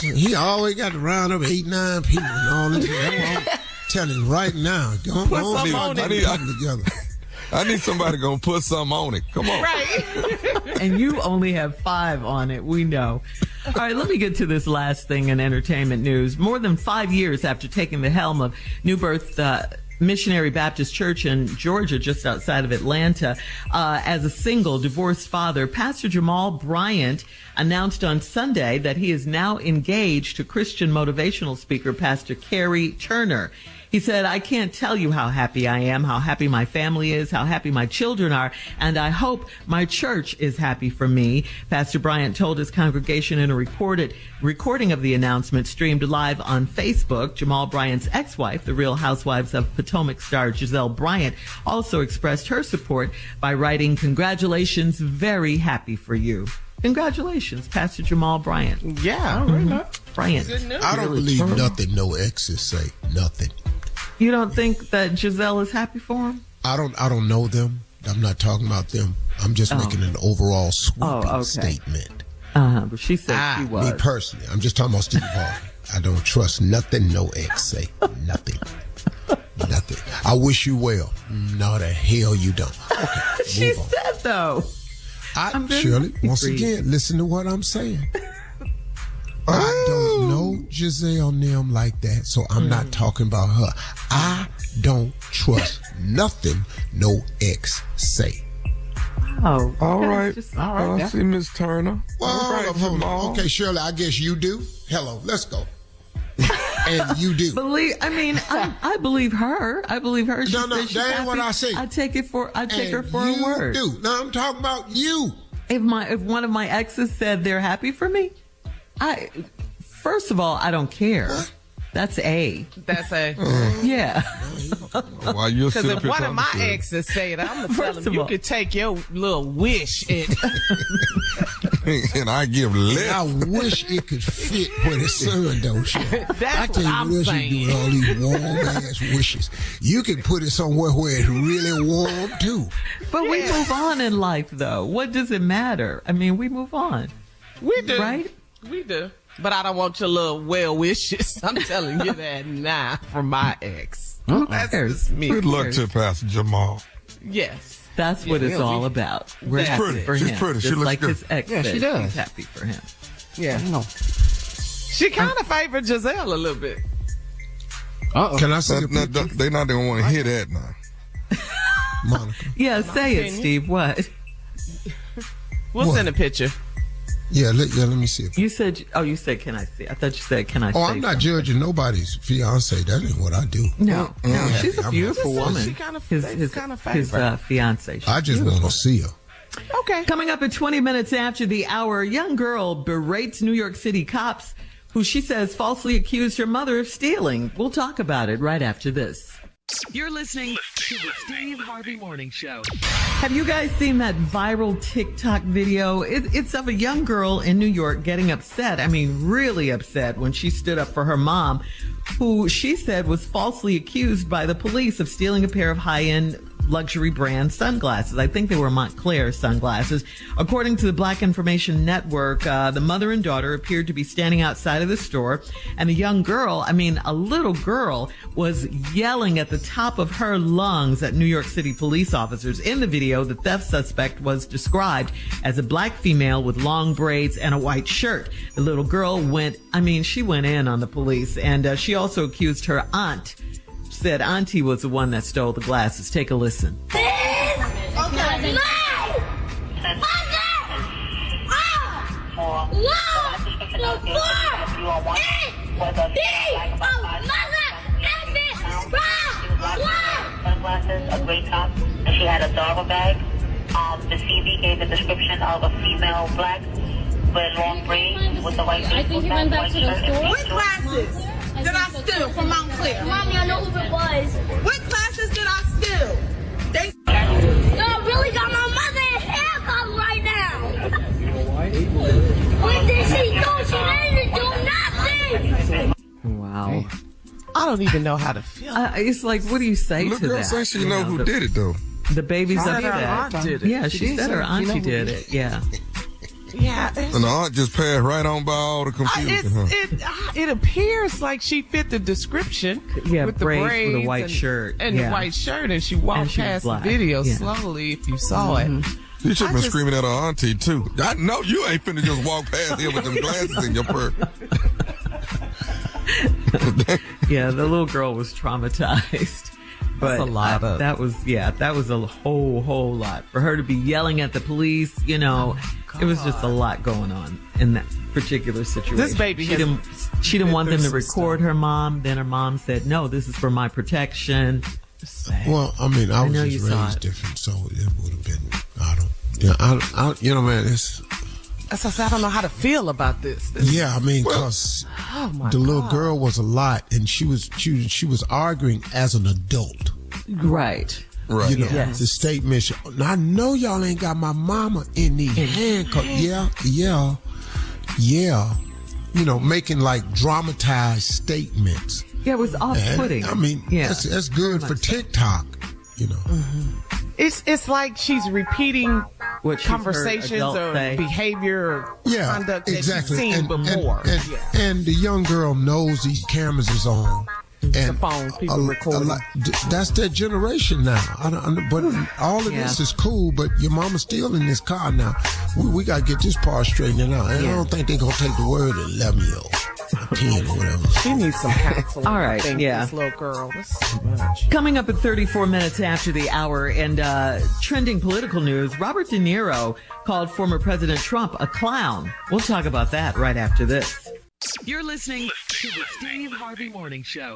He always got to round up 8, 9 people and all this. I'm telling you right now. Go Put some on it. Together. I need somebody gonna put something on it. Come on. right. And you only have 5 on it. We know. All right, let me get to this last thing in entertainment news. More than 5 years after taking the helm of New Birth Missionary Baptist Church in Georgia, just outside of Atlanta, as a single divorced father, Pastor Jamal Bryant announced on Sunday that he is now engaged to Christian motivational speaker Pastor Carrie Turner. He said, I can't tell you how happy I am, how happy my family is, how happy my children are, and I hope my church is happy for me. Pastor Bryant told his congregation in a recording of the announcement streamed live on Facebook. Jamal Bryant's ex-wife, the Real Housewives of Potomac star Giselle Bryant, also expressed her support by writing, congratulations, very happy for you. Congratulations, Pastor Jamal Bryant. Yeah. Bryant. I don't believe nothing no exes say. Nothing. You don't think that Giselle is happy for him? I don't know them. I'm not talking about them. I'm just making an overall sweeping statement. But she said she was. Me personally, I'm just talking about Steve Harvey. I don't trust nothing no ex say. Nothing. Nothing. I wish you well. No, the hell you don't. Okay, she said though. Shirley, once again, listen to what I'm saying. I don't know Giselle and them like that, so I'm not talking about her. I don't trust nothing no ex say. Oh, All right. all right. I see Miss Turner. Well, All right, hold on. Jamal. Okay, Shirley, I guess you do. Hello, let's go. And you do. I believe her. I believe her. She No, said she's that ain't happy. what I say. I take her for her you word. do. Now I'm talking about you. If one of my exes said they're happy for me, first of all, I don't care. What? That's A. That's a. Yeah. Why you Because sit if up here one of talking my to her? exes say it, I'm gonna tell First him of you all- could take your little wish and and I give I less. wish it could fit where the sun don't shine. I that's tell what you I'm what else saying. you do with all these warm ass wishes. You can put it somewhere where it's really warm too. But we move on in life, though. What does it matter? I mean, we move on. We do. Right? We do. But I don't want your little well wishes. I'm telling you that now from my ex. That's just me. Good luck to Pastor Jamal. Yes. That's what it's all about. We're That's happy it. for She's him. pretty. She Just looks like good. his ex Yeah, she said does. he's happy for him. Yeah. No. She kind of favored Giselle a little bit. Can I see the picture? They not gonna want to hear that now. Monica? Yeah, say it, opinion. Steve. What? We'll What? send a picture. Yeah, let me see it. You said, can I see? I thought you said, can I say Oh, I'm not something? judging nobody's fiance. That ain't what I do. No, she's a I'm beautiful happy. woman. She kind of his fiance. I just want to see her. Okay. Coming up at 20 minutes after the hour, a young girl berates New York City cops who she says falsely accused her mother of stealing. We'll talk about it right after this. You're listening to the Steve Harvey Morning Show. Have you guys seen that viral TikTok video? It's of a young girl in New York getting upset. I mean, really upset when she stood up for her mom, who she said was falsely accused by the police of stealing a pair of high-end luxury brand sunglasses. I think they were Montclair sunglasses. According to the Black Information Network, the mother and daughter appeared to be standing outside of the store, and a young girl, a little girl, was yelling at the top of her lungs at New York City police officers. In the video, the theft suspect was described as a black female with long braids and a white shirt. The little girl went in on the police, and she also accused her aunt. Said auntie was the one that stole the glasses. Take a listen. Sunglasses, a gray top, and she had a dogger bag. The CV gave a description of a female black with long braids with the white I think he went back to the store. What glasses did I steal from Montclair? Mommy, I know who it was. What glasses did I steal? They Y'all really got my mother in handcuffs right now. What did she do? She didn't do nothing. Wow. I don't even know how to feel. It's like, what do you say Look, to girl, that? say she You know who the, did it though. The baby's Said her upset. aunt did it. Yeah, she said her auntie did who it. Yeah. Yeah. And the aunt just passed right on by all the confusion. Huh? It appears like she fit the description. Yeah, with the braids with a white and, shirt. and Yeah. the white shirt, and she walked And she was past the black. video Yeah. slowly. If you saw it, You should have been just- screaming at her auntie too. I know you ain't finna just walk past here with them glasses in your purse. Yeah, the little girl was traumatized. But a lot of- that was a whole lot. For her to be yelling at the police, it was just a lot going on in that particular situation. This baby she has didn't want them to been through some record her mom. Then her mom said, "No, this is for my protection." Well, I was know just you saw raised it. different, so it would have been. Man, it's. As I said, I don't know how to feel about this. Yeah, because Oh my the little God. girl was a lot, and she was arguing as an adult. Right. Right. Yes. The statement. I know y'all ain't got my mama in these handcuffs. Yeah. Making like dramatized statements. Yeah, it was off-putting. That's good for TikTok. It's like she's repeating What she's heard conversations adults or say. behavior or Yeah, conduct exactly. that she's seen before. And the young girl knows these cameras is on. And phone, people recording. That's their generation now. But all of Yeah. this is cool, but your mama's still in this car now. We got to get this part straightened out. And I don't think they're going to take the word of 11-year-old. 10 or whatever. She needs some counseling. All right, This little girl. That's too much. Coming up at 34 minutes after the hour, and trending political news, Robert De Niro called former President Trump a clown. We'll talk about that right after this. You're listening to the Steve Harvey Morning Show.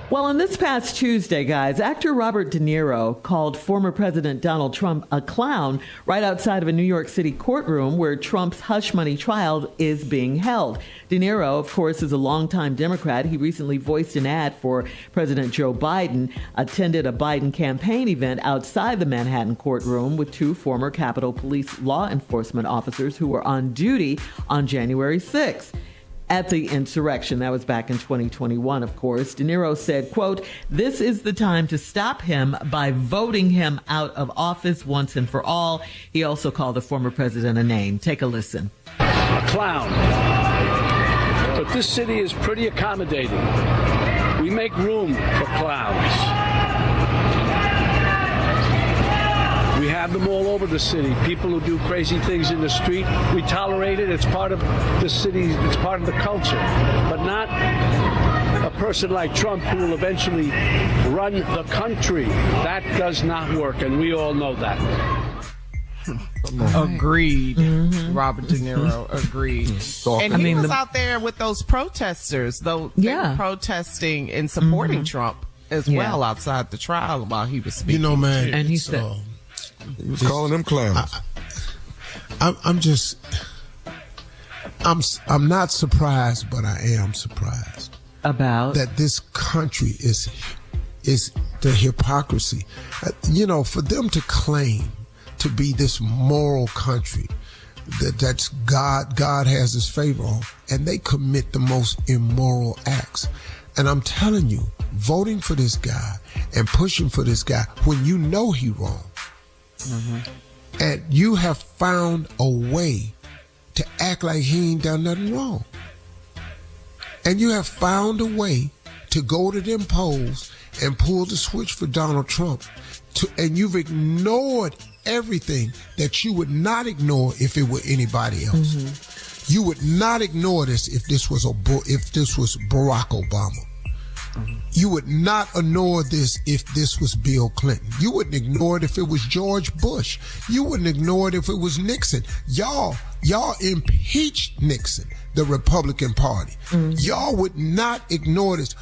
Well, on this past Tuesday, guys, actor Robert De Niro called former President Donald Trump a clown right outside of a New York City courtroom where Trump's hush money trial is being held. De Niro, of course, is a longtime Democrat. He recently voiced an ad for President Joe Biden, attended a Biden campaign event outside the Manhattan courtroom with two former Capitol Police law enforcement officers who were on duty on January 6th. At the insurrection. That was back in 2021, of course. De Niro said, quote, "This is the time to stop him by voting him out of office once and for all." He also called the former president a name. Take a listen. A clown. But this city is pretty accommodating. We make room for clowns. We have them all over the city. People who do crazy things in the street, we tolerate it. It's part of the city. It's part of the culture. But not a person like Trump who will eventually run the country. That does not work, and we all know that. Agreed. Robert De Niro agreed. And he was out there with those protesters, though they were protesting and supporting Trump as well outside the trial while he was speaking. You know, man, and he said, he was calling them clowns. I'm not surprised, but I am surprised about that this country is the hypocrisy. You know, for them to claim to be this moral country that's God has his favor on, and they commit the most immoral acts. And I'm telling you, voting for this guy and pushing for this guy when you know he wrong, and you have found a way to act like he ain't done nothing wrong. And you have found a way to go to them polls and pull the switch for Donald Trump. And you've ignored everything that you would not ignore if it were anybody else. You would not ignore this if this was Barack Obama. You would not ignore this if this was Bill Clinton. You wouldn't ignore it if it was George Bush. You wouldn't ignore it if it was Nixon. Y'all impeached Nixon, the Republican Party. Y'all would not ignore this.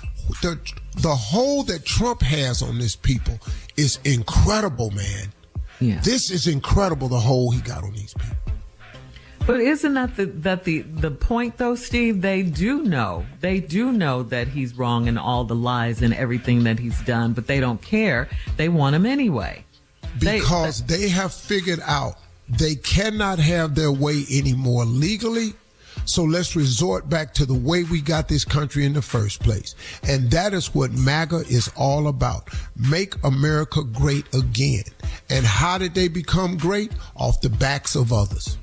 The hold that Trump has on this people is incredible, man. Yeah. This is incredible, the hold he got on these people. But isn't that the point, though, Steve? They do know that he's wrong in all the lies and everything that he's done, but they don't care. They want him anyway. Because they have figured out they cannot have their way anymore legally. So let's resort back to the way we got this country in the first place. And that is what MAGA is all about. Make America great again. And how did they become great? Off the backs of others.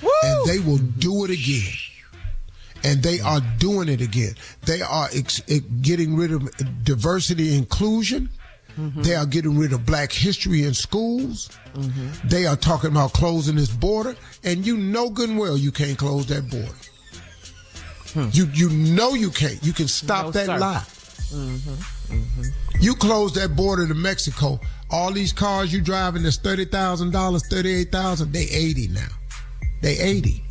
Woo! And they will do it again. And they are doing it again. They are getting rid of diversity and inclusion. They are getting rid of black history in schools. They are talking about closing this border. And you know good and well you can't close that border. You know you can't. You can stop that lie. You close that border to Mexico. All these cars you driving that's $30,000, $38,000, they 80 now. They 80.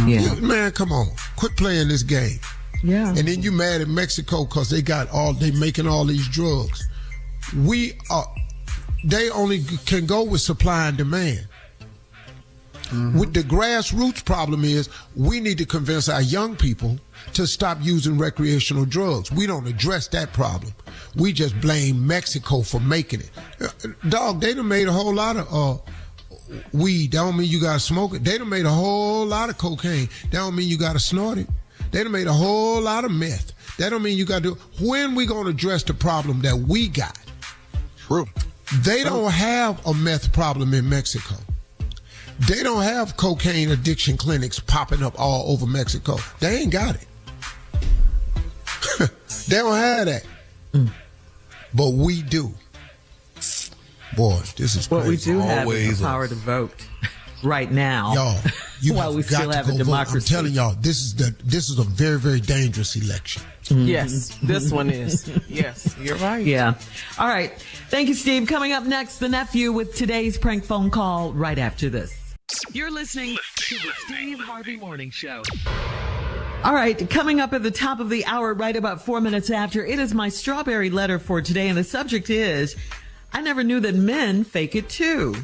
Yeah. Man, come on. Quit playing this game. Yeah. And then you mad at Mexico because they making all these drugs. They only can go with supply and demand. With the grassroots problem is we need to convince our young people to stop using recreational drugs. We don't address that problem. We just blame Mexico for making it. Dog, they done made a whole lot of weed. That don't mean you gotta smoke it. They done made a whole lot of cocaine. That don't mean you gotta snort it. They done made a whole lot of meth. That don't mean you gotta do it. When we gonna address the problem that we got? True. They don't have a meth problem in Mexico. They don't have cocaine addiction clinics popping up all over Mexico. They ain't got it. They don't have that. But we do. Boy, this is what crazy. we do have is the power to vote. right now. Y'all, you while have we got still to have go a vote. democracy. I'm telling y'all, this is a very, very dangerous election. Yes, this one is. Yes, you're right. Yeah. All right. Thank you, Steve. Coming up next, the nephew with today's prank phone call right after this. You're listening to the Steve Harvey Morning Show. All right, coming up at the top of the hour, right about 4 minutes after, it is my strawberry letter for today, and the subject is, I never knew that men fake it too.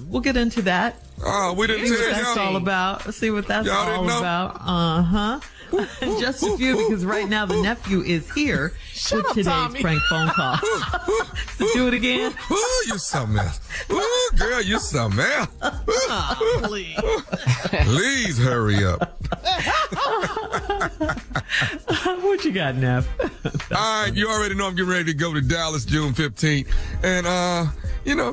We'll get into that. Oh, we didn't see what tell that's y'all. all about. See what that's Y'all all didn't know? about. Uh-huh. Just a few, because right now the nephew is here with today's Tommy. prank phone call. So do it again. Ooh, you something else. Ooh, girl, you something else. Oh, please. Please hurry up. What you got, Neff? All right, you already know I'm getting ready to go to Dallas June 15th. And,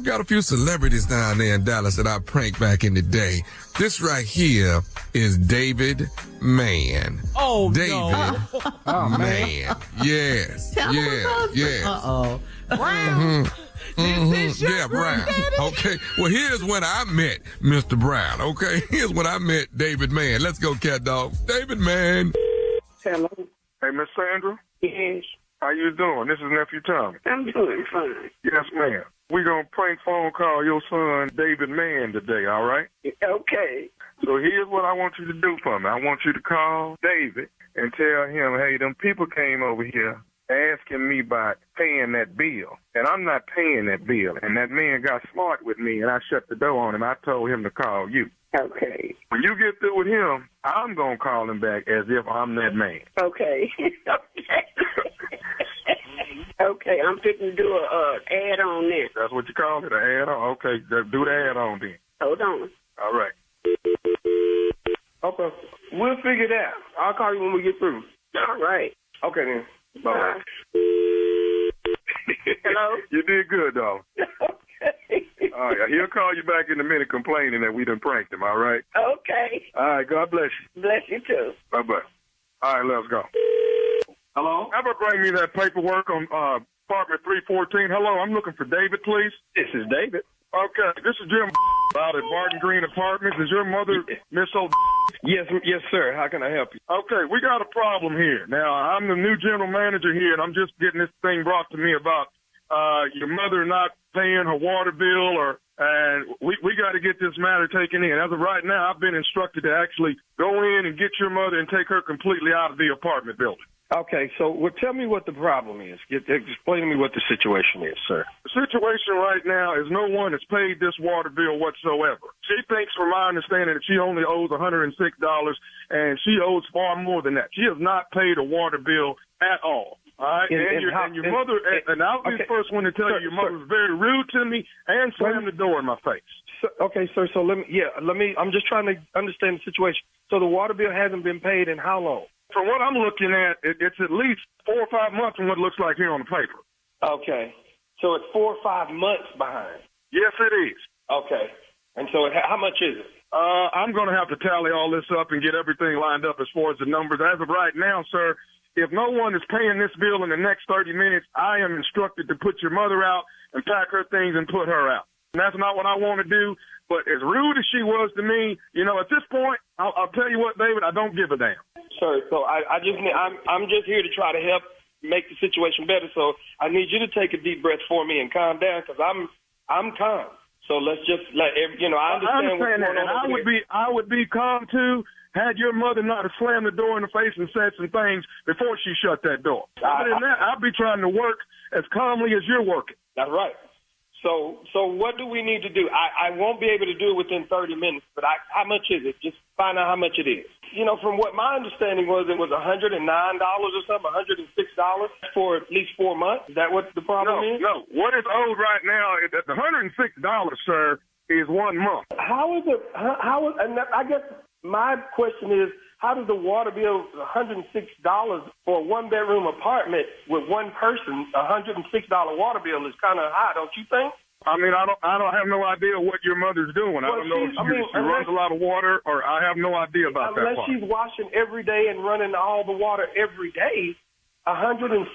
got a few celebrities down there in Dallas that I pranked back in the day. This right here is David Mann. Oh, David no. Mann. Yes. Tell him about Yes. Uh-oh. Brown. This is your Yeah, Brown. granddaddy? Okay. Well, here's when I met Mr. Brown. Okay. Here's when I met David Mann. Let's go, cat dog. David Mann. Hello. Hey, Miss Sandra. Yes, How you doing? This is Nephew Tommy. I'm doing fine. Yes, ma'am. We're going to prank phone call your son, David Mann, today, all right? Okay. So here's what I want you to do for me. I want you to call David and tell him, hey, them people came over here asking me about paying that bill. And I'm not paying that bill. And that man got smart with me, and I shut the door on him. I told him to call you. Okay. When you get through with him, I'm going to call him back as if I'm that man. Okay. Okay, I'm fixing to do a ad on this. That's what you call it, an add-on? Okay, do the add-on then. Hold on. All right. Okay. We'll figure it out. I'll call you when we get through. All right. Okay, then. Bye. Hello? You did good, though. Okay. All right, he'll call you back in a minute complaining that we done pranked him, all right? Okay. All right, God bless you. Bless you, too. Bye-bye. All right, let's go. Hello? How about bring me that paperwork on apartment 314? Hello, I'm looking for David, please. This is David. Okay, this is Jim out at Barton Green Apartments. Is your mother Miss O? Yes, sir. How can I help you? Okay, we got a problem here. Now, I'm the new general manager here, and I'm just getting this thing brought to me about your mother not paying her water bill, and we got to get this matter taken in. As of right now, I've been instructed to actually go in and get your mother and take her completely out of the apartment building. Okay, so tell me what the problem is. Explain to me what the situation is, sir. The situation right now is no one has paid this water bill whatsoever. She thinks, from my understanding, that she only owes $106, and she owes far more than that. She has not paid a water bill at all. All right, and your mother, and I'll be the first one to tell you, your mother was very rude to me and slammed the door in my face. Okay, sir, so I'm just trying to understand the situation. So the water bill hasn't been paid in how long? From what I'm looking at, it's at least 4 or 5 months from what it looks like here on the paper. Okay, so it's 4 or 5 months behind. Yes, it is. Okay, and so how much is it? I'm going to have to tally all this up and get everything lined up as far as the numbers. As of right now, sir, if no one is paying this bill in the next 30 minutes, I am instructed to put your mother out and pack her things and put her out. And that's not what I want to do. But as rude as she was to me, at this point, I'll tell you what, David, I don't give a damn. Sir, so I'm just here to try to help make the situation better. So I need you to take a deep breath for me and calm down, because I'm calm. So let's just I understand what's going on. I would be calm too had your mother not have slammed the door in the face and said some things before she shut that door. Other than that, I'd be trying to work as calmly as you're working. That's right. So what do we need to do? I won't be able to do it within 30 minutes, but how much is it? Just find out how much it is. From what my understanding was, it was $109 or something, $106 for at least 4 months. Is that what the problem is? No. What is owed right now, the $106, sir, is 1 month. How is it? And I guess my question is, how does the water bill, $106 for a one-bedroom apartment with one person, $106 water bill is kind of high, don't you think? I mean, I don't have no idea what your mother's doing. I don't know if she runs a lot of water, or I have no idea about that part. Unless she's washing every day and running all the water every day, $106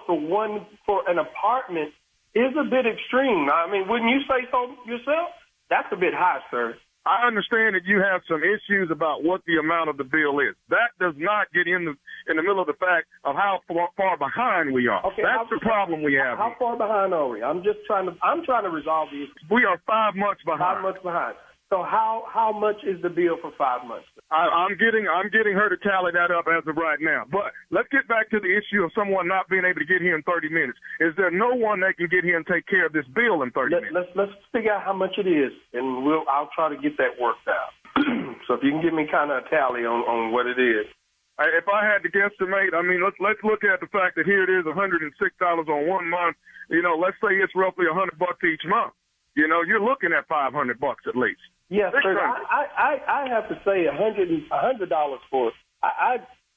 for an apartment is a bit extreme. I mean, wouldn't you say so yourself? That's a bit high, sir. I understand that you have some issues about what the amount of the bill is. That does not get in the middle of the fact of how far behind we are. Okay, that's the problem we have. How far behind are we? I'm trying to resolve the issue. We are 5 months behind. 5 months behind. So how much is the bill for 5 months? I'm getting her to tally that up as of right now. But let's get back to the issue of someone not being able to get here in 30 minutes. Is there no one that can get here and take care of this bill in 30 minutes? Let's figure out how much it is, and I'll try to get that worked out. So if you can give me kind of a tally on what it is. If I had to guesstimate, I mean, let's look at the fact that here it is $106 on 1 month. You know, let's say it's roughly $100 each month. You know, you're looking at $500 at least. Yes, sir. I have to say $100 for it.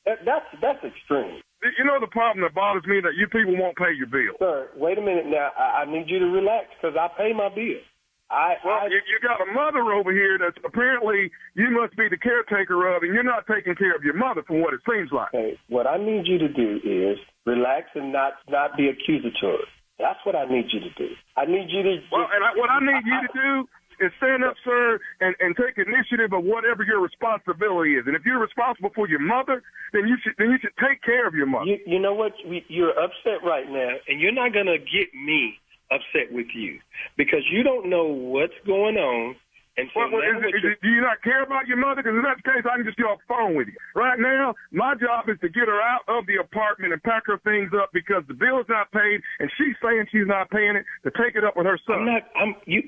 That's extreme. You know the problem that bothers me, that you people won't pay your bill. Sir, wait a minute now. I need you to relax because I pay my bill. You got a mother over here that's apparently you must be the caretaker of, and you're not taking care of your mother from what it seems like. Okay, what I need you to do is relax and not be accusatory. That's what I need you to do. I need you to... what I need you to do is stand up, sir, and take initiative of whatever your responsibility is. And if you're responsible for your mother, then you should take care of your mother. You know what? You're upset right now, and you're not going to get me upset with you because you don't know what's going on. And so do you not care about your mother? Because if that's the case, I can just get off the phone with you. Right now, my job is to get her out of the apartment and pack her things up because the bill is not paid, and she's saying she's not paying it, to take it up with her son.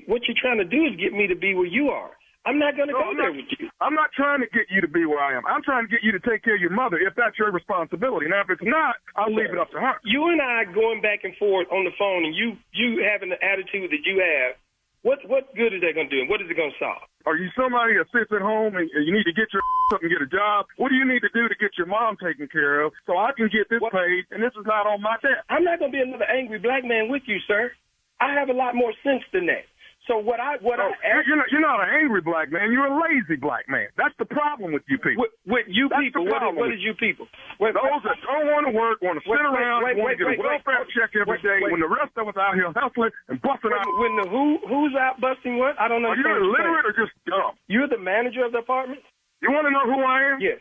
What you're trying to do is get me to be where you are. I'm not going to go there with you. I'm not trying to get you to be where I am. I'm trying to get you to take care of your mother if that's your responsibility. Now, if it's not, I'll leave it up to her. You and I going back and forth on the phone, and you having the attitude that you have, what good is that going to do, and what is it going to solve? Are you somebody that sits at home and you need to get your up and get a job? What do you need to do to get your mom taken care of so I can get this paid, and this is not on my debt? I'm not going to be another angry black man with you, sir. I have a lot more sense than that. So you're not an angry black man. You're a lazy black man. That's the problem with you people. With you people, what is you people? Those that don't want to work, want to sit around, want to get a welfare check every day, when the rest of us out here hustling and busting out. When who's out busting what? I don't know. Are you illiterate or just dumb? You're the manager of the apartment? You want to know who I am? Yes.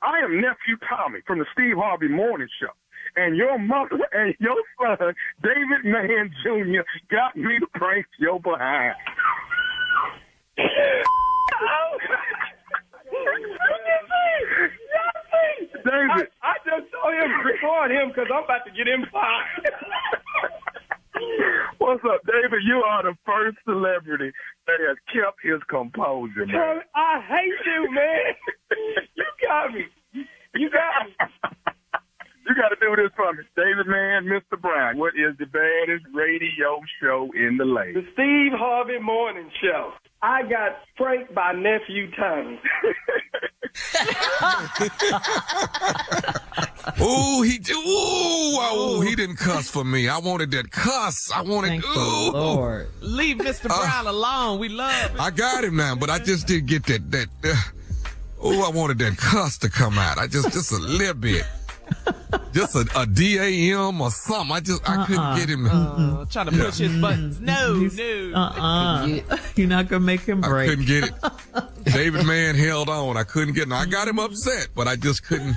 I am Nephew Tommy from the Steve Harvey Morning Show. And your mother and your son, David Mann Jr., got me to prank your behind. David. I just saw him record him because I'm about to get him fired. What's up, David? You are the first celebrity that has kept his composure, man. I hate you, man. You got me. You got me. You got to do this for me. David Mann, Mr. Brown. What is the baddest radio show in the land? The Steve Harvey Morning Show. I got pranked by Nephew Tommy. He didn't cuss for me. I wanted that cuss. Thank the Lord. Leave Mr. Brown alone. We love him. I got him now, but I just didn't get that. I wanted that cuss to come out. Just a little bit. Just a DAM or something. I couldn't get him. Trying to push his buttons. No. You're not going to make him break. I couldn't get it. David Mann held on. I couldn't get him. I got him upset, but I just couldn't.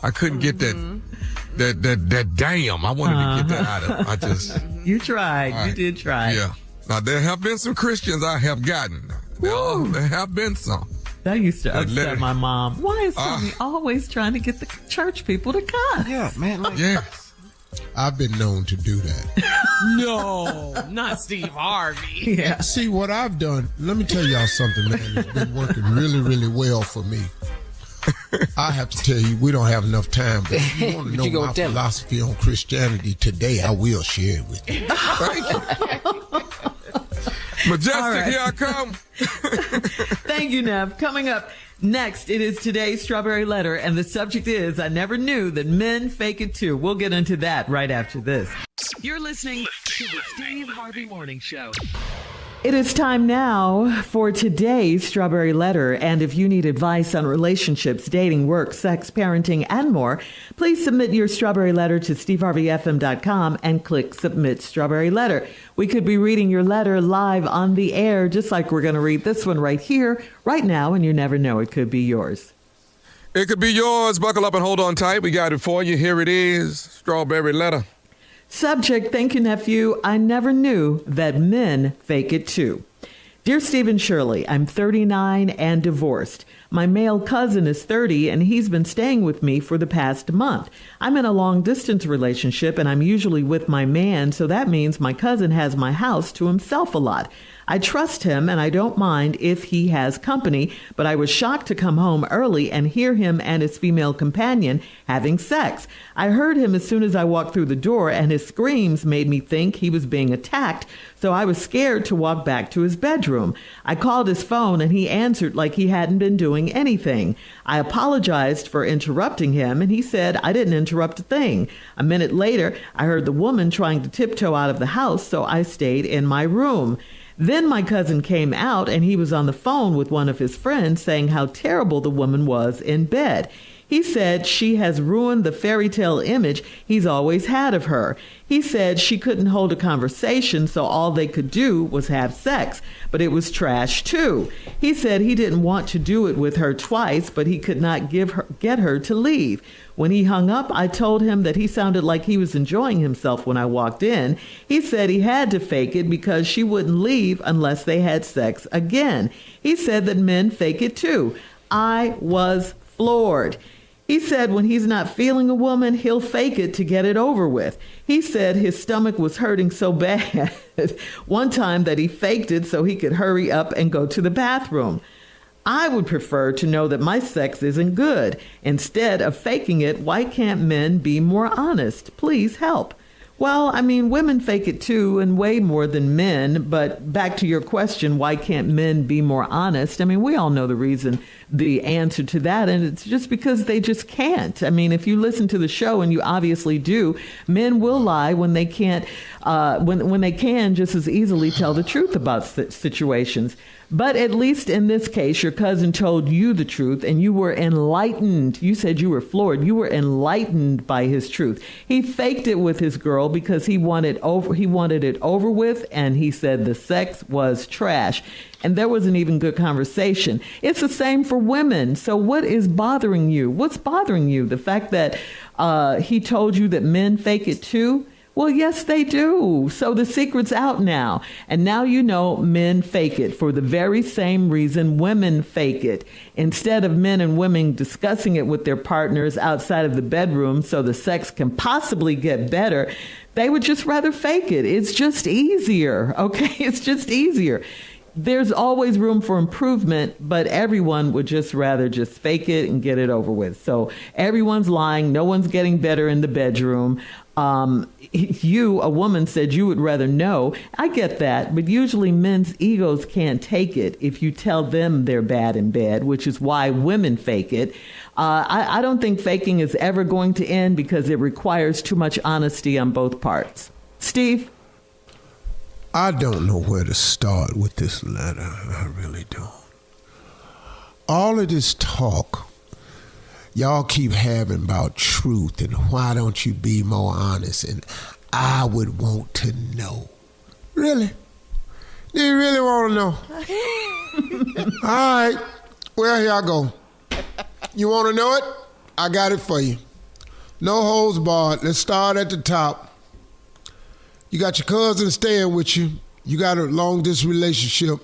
I couldn't get that damn. I wanted to get that out of him. You tried. Right. You did try. Yeah. Now, there have been some Christians I have gotten. There have been some. That used to upset my mom. Why is Tommy always trying to get the church people to cuss? Yeah, man. Yes. I've been known to do that. No, not Steve Harvey. Yeah. See, what I've done, let me tell y'all something, man, that's been working really, really well for me. I have to tell you, we don't have enough time, but if you want to know my philosophy on Christianity today, I will share it with you. Thank you. Majestic, here I come. Thank you, Nev. Coming up next, it is today's Strawberry Letter, and the subject is, I never knew that men fake it too. We'll get into that right after this. You're listening to the Steve Harvey Morning Show. It is time now for today's Strawberry Letter. And if you need advice on relationships, dating, work, sex, parenting, and more, please submit your Strawberry Letter to steveharveyfm.com and click Submit Strawberry Letter. We could be reading your letter live on the air, just like we're going to read this one right here, right now, and you never know, it could be yours. It could be yours. Buckle up and hold on tight. We got it for you. Here it is. Strawberry Letter. Subject, thank you, nephew. I never knew that men fake it too. Dear Steve and Shirley, I'm 39 and divorced. My male cousin is 30 and he's been staying with me for the past month. I'm in a long distance relationship and I'm usually with my man, so that means my cousin has my house to himself a lot. I trust him and I don't mind if he has company, but I was shocked to come home early and hear him and his female companion having sex. I heard him as soon as I walked through the door and his screams made me think he was being attacked, so I was scared to walk back to his bedroom. I called his phone and he answered like he hadn't been doing anything. I apologized for interrupting him and he said I didn't interrupt a thing. A minute later, I heard the woman trying to tiptoe out of the house, so I stayed in my room. Then my cousin came out and he was on the phone with one of his friends saying how terrible the woman was in bed. He said she has ruined the fairy tale image he's always had of her. He said she couldn't hold a conversation, so all they could do was have sex, but it was trash too. He said he didn't want to do it with her twice, but he could not get her to leave. When he hung up, I told him that he sounded like he was enjoying himself when I walked in. He said he had to fake it because she wouldn't leave unless they had sex again. He said that men fake it too. I was floored. He said when he's not feeling a woman, he'll fake it to get it over with. He said his stomach was hurting so bad one time that he faked it so he could hurry up and go to the bathroom. I would prefer to know that my sex isn't good. Instead of faking it, why can't men be more honest? Please help. Well, I mean, women fake it too, and way more than men. But back to your question, why can't men be more honest? I mean, we all know the reason, the answer to that, and it's just because they just can't. I mean, if you listen to the show, and you obviously do, men will lie when they can't, when they can just as easily tell the truth about situations. But at least in this case, your cousin told you the truth and you were enlightened. You said you were floored. You were enlightened by his truth. He faked it with his girl because he wanted it over with, and he said the sex was trash. And there wasn't even good conversation. It's the same for women. So what is bothering you? What's bothering you? The fact that he told you that men fake it too? Well, yes, they do. So the secret's out now. And now you know men fake it for the very same reason women fake it. Instead of men and women discussing it with their partners outside of the bedroom so the sex can possibly get better, they would just rather fake it. It's just easier, okay? It's just easier. There's always room for improvement, but everyone would just rather just fake it and get it over with. So everyone's lying. No one's getting better in the bedroom. You, a woman, said you would rather know. I get that, but usually men's egos can't take it if you tell them they're bad in bed, which is why women fake it. I don't think faking is ever going to end because it requires too much honesty on both parts. Steve? I don't know where to start with this letter. I really don't. All of this talk y'all keep having about truth and why don't you be more honest, and I would want to know. Really? Do you really want to know? All right. Well, here I go. You want to know it? I got it for you. No holds barred. Let's start at the top. You got your cousin staying with you. You got a long-distance relationship.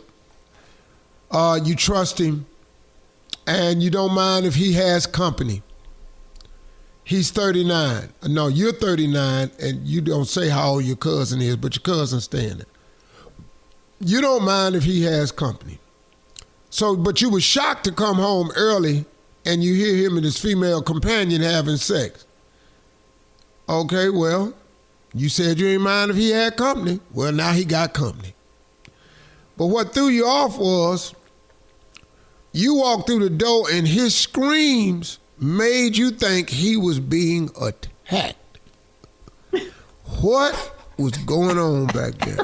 You trust him. And you don't mind if he has company. He's 39. No, you're 39, and you don't say how old your cousin is, but your cousin's staying there. You don't mind if he has company. So, but you were shocked to come home early, and you hear him and his female companion having sex. Okay, well, you said you didn't mind if he had company. Well, now he got company. But what threw you off was you walked through the door and his screams made you think he was being attacked. What was going on back there?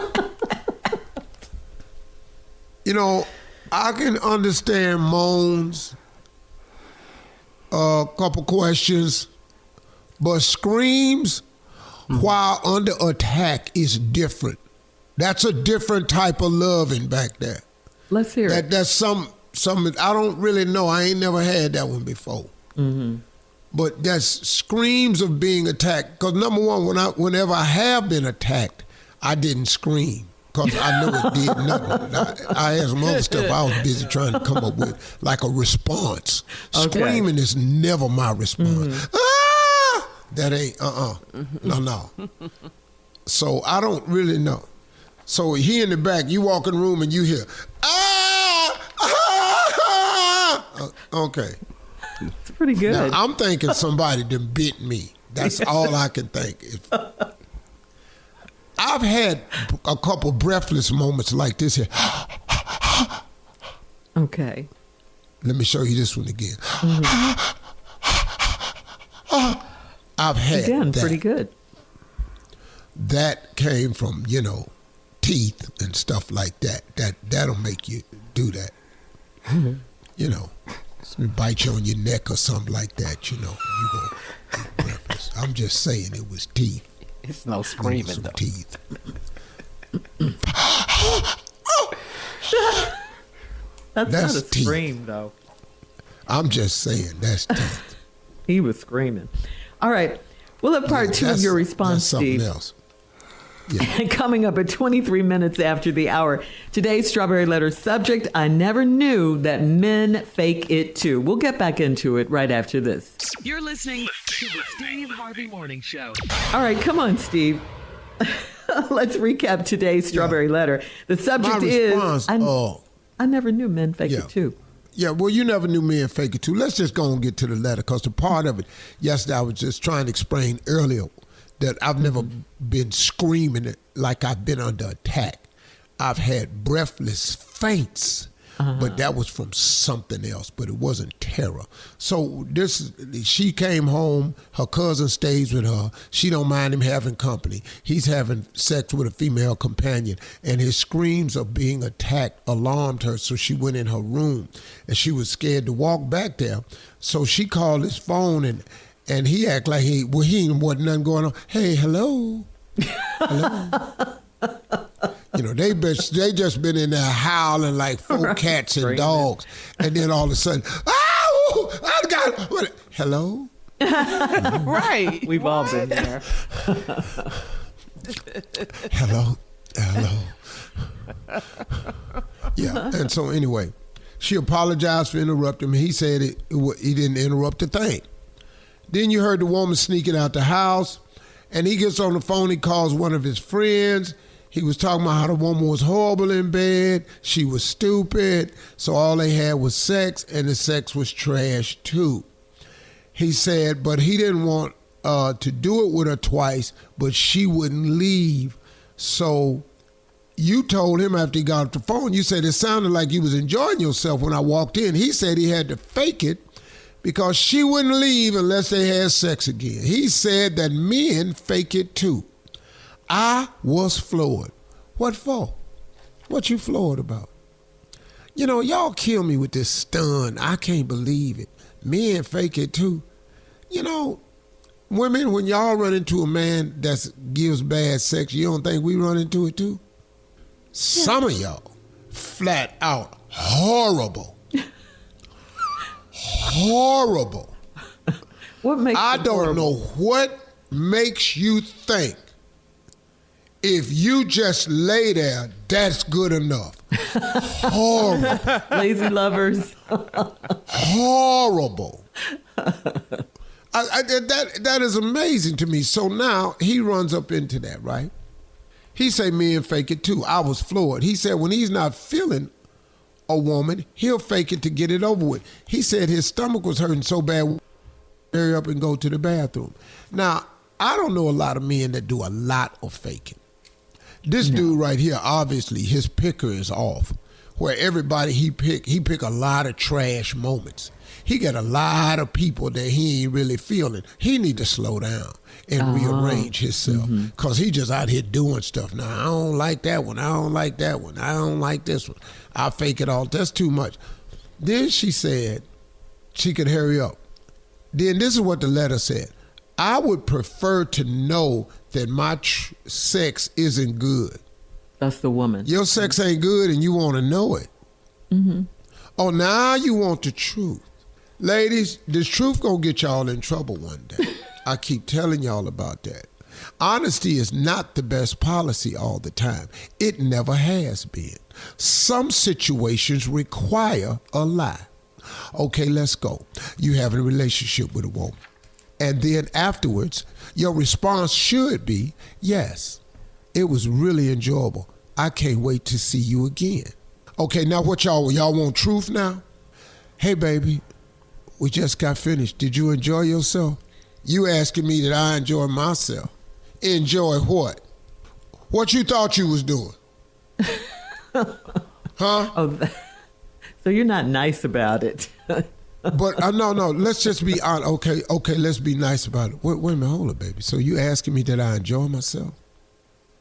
You know, I can understand moans, a couple questions, but screams while under attack is different. That's a different type of loving back there. Let's hear it. That's some I don't really know. I ain't never had that one before. Mm-hmm. But that's screams of being attacked. Because number one, whenever I have been attacked, I didn't scream. Because I know it did nothing. I had some other stuff I was busy trying to come up with, like a response. Okay. Screaming is never my response. Mm-hmm. Ah! That ain't, no. So I don't really know. So he in the back, you walk in the room and you hear, okay. It's pretty good. Now, I'm thinking somebody done bit me. That's all I can think. I've had a couple breathless moments like this here. Okay. Let me show you this one again. Mm-hmm. I've had Again, that. Pretty good. That came from, teeth and stuff like that. That'll make you do that. Bite you on your neck or something like that, you go breathless. I'm just saying it was teeth. It's no screaming, though. Teeth. That's not a teeth. scream, though. I'm just saying that's teeth. He was screaming. All right. We'll have part two of your response, Steve. Something else. Yeah. Coming up at 23 minutes after the hour. Today's Strawberry Letter subject, I never knew that men fake it too. We'll get back into it right after this. You're listening to the Steve Harvey Morning Show. All right, come on, Steve. Let's recap today's Strawberry Letter. The subject is, I never knew men fake it too. Yeah, well, you never knew men fake it too. Let's just go and get to the letter, because the part of it, yesterday I was just trying to explain earlier that I've never been screaming like I've been under attack. I've had breathless faints, but that was from something else, but it wasn't terror. So she came home, her cousin stays with her. She don't mind him having company. He's having sex with a female companion, and his screams of being attacked alarmed her, so she went in her room, and she was scared to walk back there. So she called his phone, and he act like he wasn't nothing going on. Hey, hello. They just been in there howling like four cats and dogs, and then all of a sudden, I got it. Hello. Right. We've all been there. Hello. Yeah, and so anyway, she apologized for interrupting him. He said he didn't interrupt a thing. Then you heard the woman sneaking out the house, and he gets on the phone. He calls one of his friends. He was talking about how the woman was horrible in bed. She was stupid. So all they had was sex, and the sex was trash too. He said, but he didn't want to do it with her twice, but she wouldn't leave. So you told him after he got off the phone, you said it sounded like you was enjoying yourself when I walked in. He said he had to fake it because she wouldn't leave unless they had sex again. He said that men fake it too. I was floored. What for? What you floored about? Y'all kill me with this stun. I can't believe it. Men fake it too. Women, when y'all run into a man that gives bad sex, you don't think we run into it too? Yeah. Some of y'all, flat out horrible. Horrible. What makes I don't know what makes you think if you just lay there, that's good enough. Horrible. Lazy lovers. Horrible. That is amazing to me. So now he runs up into that, right? He say men fake it too. I was floored. He said when he's not feeling a woman, he'll fake it to get it over with. He said his stomach was hurting so bad, hurry up and go to the bathroom. Now, I don't know a lot of men that do a lot of faking. This dude right here, obviously, his picker is off. Where everybody he pick a lot of trash moments. he got a lot of people that he ain't really feeling. He need to slow down and rearrange himself because he just out here doing stuff. Now, I don't like that one. I don't like that one. I don't like this one. I fake it all. That's too much. Then she said she could hurry up. Then this is what the letter said. I would prefer to know that my sex isn't good. That's the woman. Your sex ain't good and you want to know it. Mm-hmm. Oh, now you want the truth. Ladies, this truth gonna get y'all in trouble one day. I keep telling y'all about that. Honesty is not the best policy all the time. It never has been. Some situations require a lie. Okay, let's go. You have a relationship with a woman. And then afterwards, your response should be, yes, it was really enjoyable. I can't wait to see you again. Okay, now what y'all want truth now? Hey, baby, we just got finished. Did you enjoy yourself? You asking me that I enjoy myself. Enjoy what? What you thought you was doing? Huh? Oh, so you're not nice about it. But no, let's just be honest. Okay, let's be nice about it. Wait a minute, hold it, baby. So you asking me that I enjoy myself?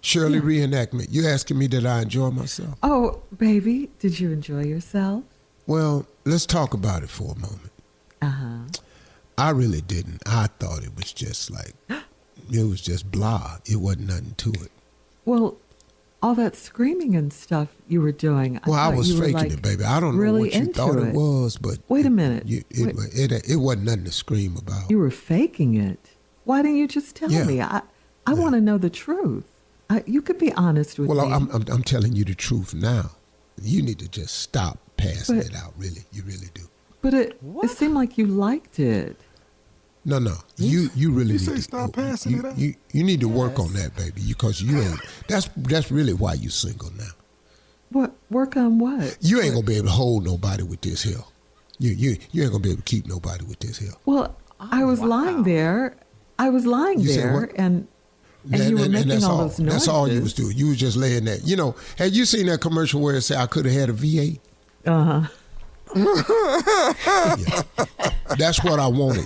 Shirley, reenactment. You asking me that I enjoy myself? Oh, baby, did you enjoy yourself? Well, let's talk about it for a moment. Uh-huh. I really didn't. I thought it was just like, it was just blah. It wasn't nothing to it. Well, all that screaming and stuff you were doing. I was faking it, baby. I don't know what you thought it was, but wait a minute. It wasn't nothing to scream about. You were faking it. Why didn't you just tell me? I want to know the truth. You could be honest with me. Well, I'm telling you the truth now. You need to just stop passing it out. Really, you really do. But it seemed like you liked it. No. You really need to stop passing it out. You need to work on that, baby, because you ain't. That's really why you single now. What work on what? You ain't gonna be able to hold nobody with this here. You ain't gonna be able to keep nobody with this here. Well, I was lying there. And you were making all those noises. That's all you was doing. You was just laying there. You know, had you seen that commercial where it said I could have had a V8? Uh-huh. Yeah. That's what I wanted,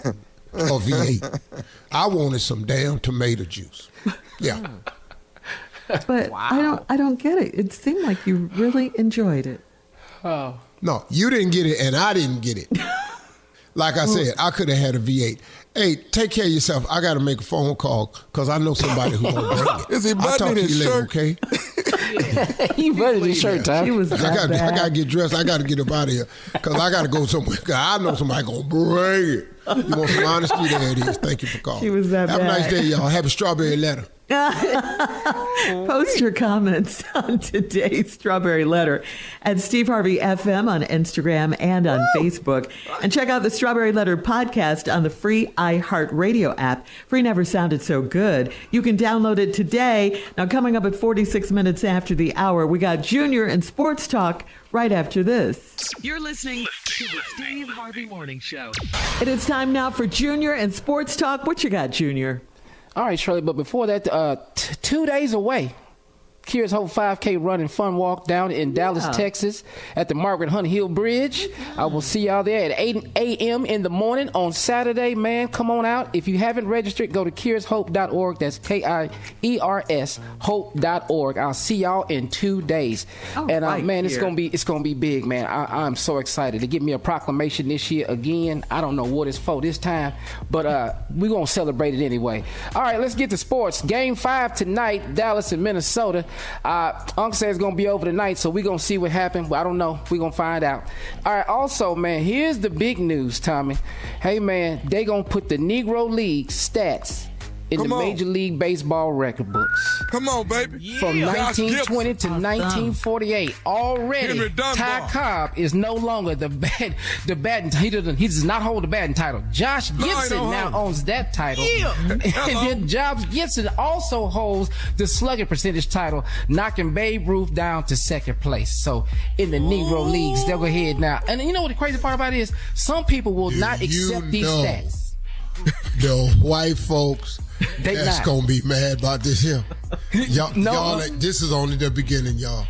a V8. I wanted some damn tomato juice. Yeah. But I don't get it. It seemed like you really enjoyed it. Oh. No, you didn't get it and I didn't get it. Like I said, I could have had a V8. Hey, take care of yourself. I got to make a phone call because I know somebody who's going to bring it. Is he buttoning his shirt? Okay? He buttoned his shirt, Tom. I got to get dressed. I got to get up out of here because I got to go somewhere. I know somebody going to bring it. You want some honesty? There it is. Thank you for calling. She was that Have bad. a nice day, y'all. Have a strawberry letter. Post your comments on today's Strawberry Letter at Steve Harvey FM on Instagram and on Facebook. And check out the Strawberry Letter podcast on the free iHeartRadio app. Free never sounded so good. You can download it today. Now, coming up at 46 minutes after the hour, we got Junior and Sports Talk right after this. You're listening to the Steve Harvey Morning Show. It is time now for Junior and Sports Talk. What you got, Junior? All right, Shirley, but before that, 2 days away, Curious Hope 5K Run and Fun Walk down in Dallas, Texas at the Margaret Hunt Hill Bridge. I will see y'all there at 8 a.m. in the morning on Saturday. Man, come on out. If you haven't registered, go to curioushope.org. That's KIERS hope.org. I'll see y'all in 2 days. Man, it's gonna be big, man. I'm so excited to give me a proclamation this year again. I don't know what it's for this time, but we're gonna celebrate it anyway. All right, let's get to sports. Game 5 tonight, Dallas and Minnesota. Unc says it's going to be over tonight, so we're going to see what happens. Well, I don't know. We're going to find out. All right, also, man, here's the big news, Tommy. Hey, man, they going to put the Negro League stats in the Major League Baseball record books. Come on, baby. From 1920 to 1948. Already, Ty Cobb is no longer the batting. He does not hold the batting title. Josh Gibson now owns that title. And then Josh Gibson also holds the slugging percentage title, knocking Babe Ruth down to second place. So in the Negro Leagues, they'll go ahead now. And you know what the crazy part about it is? Some people will not accept these stats. The white folks that's gonna be mad about this here. Y'all, this is only the beginning, y'all.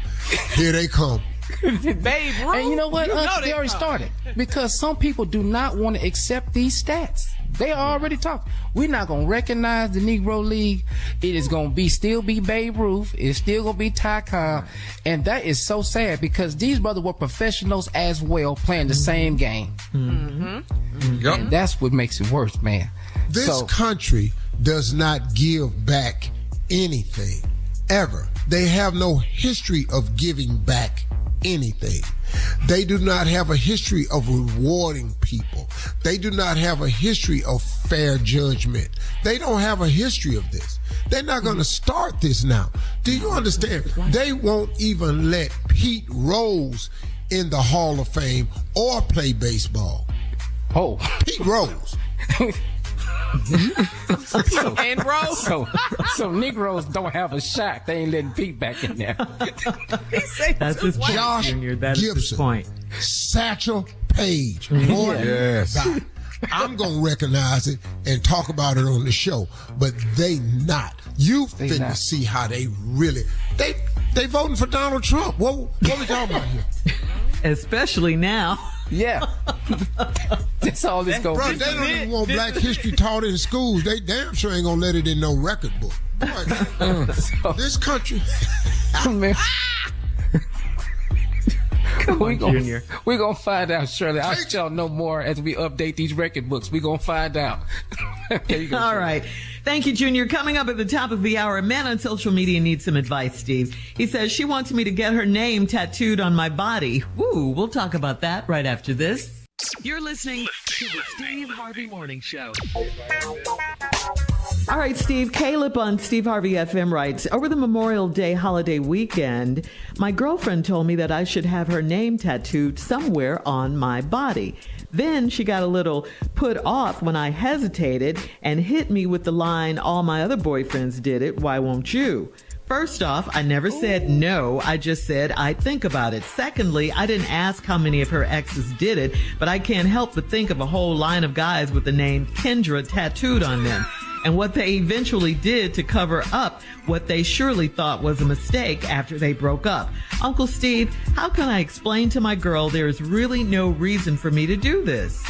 Here they come. Babe Ruth. And you know what? They already started. Because some people do not want to accept these stats. They already talked. We're not going to recognize the Negro League. It is going to still be Babe Ruth. It's still going to be Ty Cobb. And that is so sad because these brothers were professionals as well playing the same game. Yep. And that's what makes it worse, man. This country does not give back anything, ever. They have no history of giving back anything. They do not have a history of rewarding people. They do not have a history of fair judgment. They don't have a history of this. They're not going to start this now. Do you understand? They won't even let Pete Rose in the Hall of Fame or play baseball. Oh. Pete Rose. And Rose. So Negroes don't have a shot. They ain't letting Pete back in there. That's his point, Josh Junior. That is his Gibson, point. Satchel Paige. Boy, Yes. God, I'm going to recognize it and talk about it on the show, but they not. You finna see how they really, they voting for Donald Trump. What we talking about here? Especially now. Yeah. That's all this goes. Bro, they don't even want Black history taught in schools. They damn sure ain't gonna let it in no record book. Boy, this country. Man. Come on, Junior. We're going to find out, Shirley. I'll let y'all know more as we update these record books. We're going to find out. There you go, All Shirley. right. Thank you, Junior. Coming up at the top of the hour, a man on social media needs some advice, Steve. He says she wants me to get her name tattooed on my body. Woo, we'll talk about that right after this. You're listening to the Steve Harvey Morning Show. All right, Steve. Caleb on Steve Harvey FM writes, over the Memorial Day holiday weekend, my girlfriend told me that I should have her name tattooed somewhere on my body. Then she got a little put off when I hesitated and hit me with the line, all my other boyfriends did it, why won't you? First off, I never said no. I just said I'd think about it. Secondly, I didn't ask how many of her exes did it, but I can't help but think of a whole line of guys with the name Kendra tattooed on them. And what they eventually did to cover up what they surely thought was a mistake after they broke up. Uncle Steve, how can I explain to my girl there is really no reason for me to do this?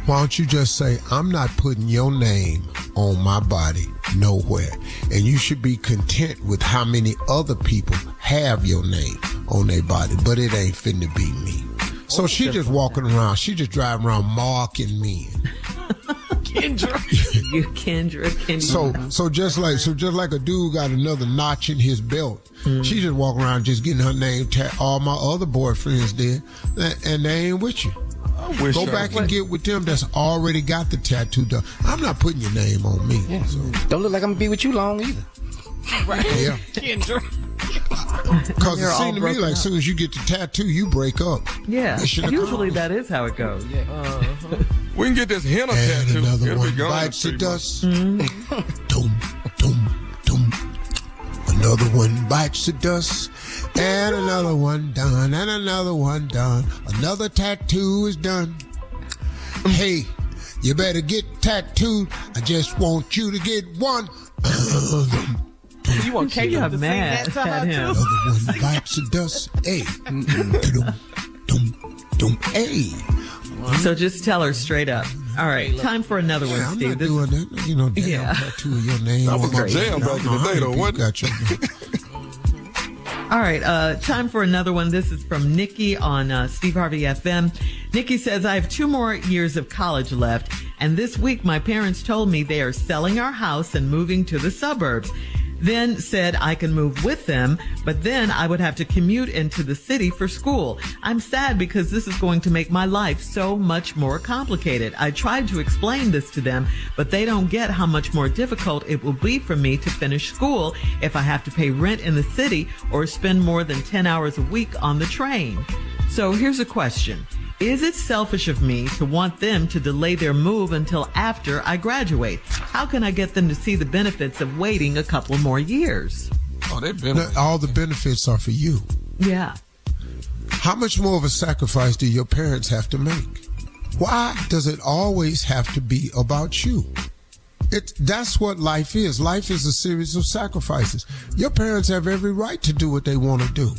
Why don't you just say, I'm not putting your name on my body nowhere. And you should be content with how many other people have your name on their body, but it ain't finna be me. So she just walking around, she just driving around marking men. Kendra. You Kendra. So just like a dude got another notch in his belt, she just walking around just getting her name all my other boyfriends did, and they ain't with you. Go back and get with them that's already got the tattoo done. I'm not putting your name on me. Yeah. So. Don't look like I'm gonna be with you long either. Right. Yeah. Kendra. Because it seemed to me like as soon as you get the tattoo, you break up. Yeah. Usually that is how it goes. Yeah. We can get this henna And tattoo. another It'll be one gone bites in the 3 months. dust. Dum, dum, dum. Another one bites the dust. And another one done. And another one done. Another tattoo is done. Hey, you better get tattooed. I just want you to get one. You want Caleb to sing that to her too? Another one bites the dust. Hey. Dum, dum, dum. Hey. So just tell her straight up. All right, time for another one, I'm Steve. not doing that. You know, damn tattoo of your name. That was my jam back in the day, though, wasn't All right, time for another one. This is from Nikki on Steve Harvey FM. Nikki says, I have 2 more years of college left, and this week my parents told me they are selling our house and moving to the suburbs. Then said I can move with them, but then I would have to commute into the city for school. I'm sad because this is going to make my life so much more complicated. I tried to explain this to them, but they don't get how much more difficult it will be for me to finish school if I have to pay rent in the city or spend more than 10 hours a week on the train. So here's a question. Is it selfish of me to want them to delay their move until after I graduate? How can I get them to see the benefits of waiting a couple more years? Oh, all the benefits are for you. Yeah. How much more of a sacrifice do your parents have to make? Why does it always have to be about you? That's what life is. Life is a series of sacrifices. Your parents have every right to do what they want to do.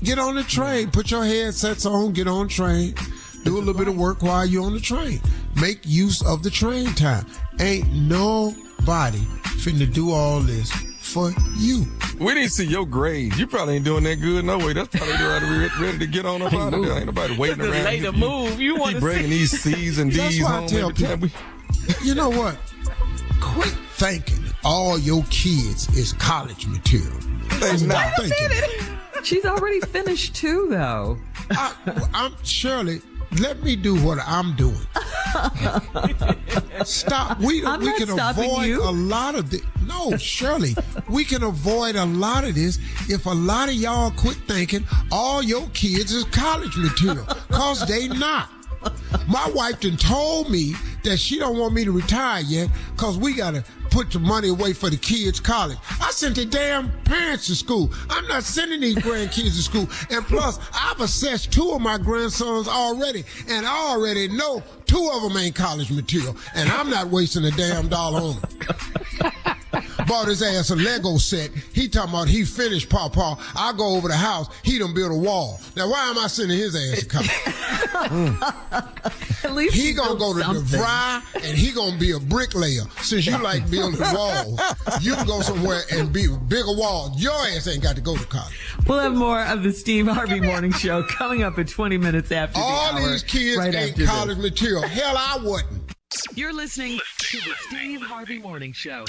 Get on the train. Put your headsets on. Get on train. Do a little bit of work while you're on the train. Make use of the train time. Ain't nobody finna do all this for you. We didn't see your grades. You probably ain't doing that good no way. That's probably ready to get on up out of there. Ain't nobody waiting around. Later move. You want to bringing these C's and D's home every time. You know what? Quit thinking all your kids is college material. They're not thinking. She's already finished 2, though. I'm Shirley. Let me do what I'm doing. Stop. We can avoid a lot of this. No, Shirley, we can avoid a lot of this if a lot of y'all quit thinking all your kids is college material, because they not. My wife done told me that she don't want me to retire yet because we got to put the money away for the kids' college. I sent the damn parents to school. I'm not sending these grandkids to school. And plus, I've assessed 2 of my grandsons already, and I already know 2 of them ain't college material, and I'm not wasting a damn dollar on them. Bought his ass a Lego set. He talking about he finished, Pawpaw. I go over the house. He done built a wall. Now, why am I sending his ass to college? At least he gonna go to DeVry, and he gonna be a bricklayer. Since you like building walls, you can go somewhere and be a bigger wall. Your ass ain't got to go to college. We'll have more of the Steve Harvey Morning Show coming up at 20 minutes after all the hour. All these kids ain't college material. Hell, I wouldn't. You're listening to the Steve Harvey Morning Show.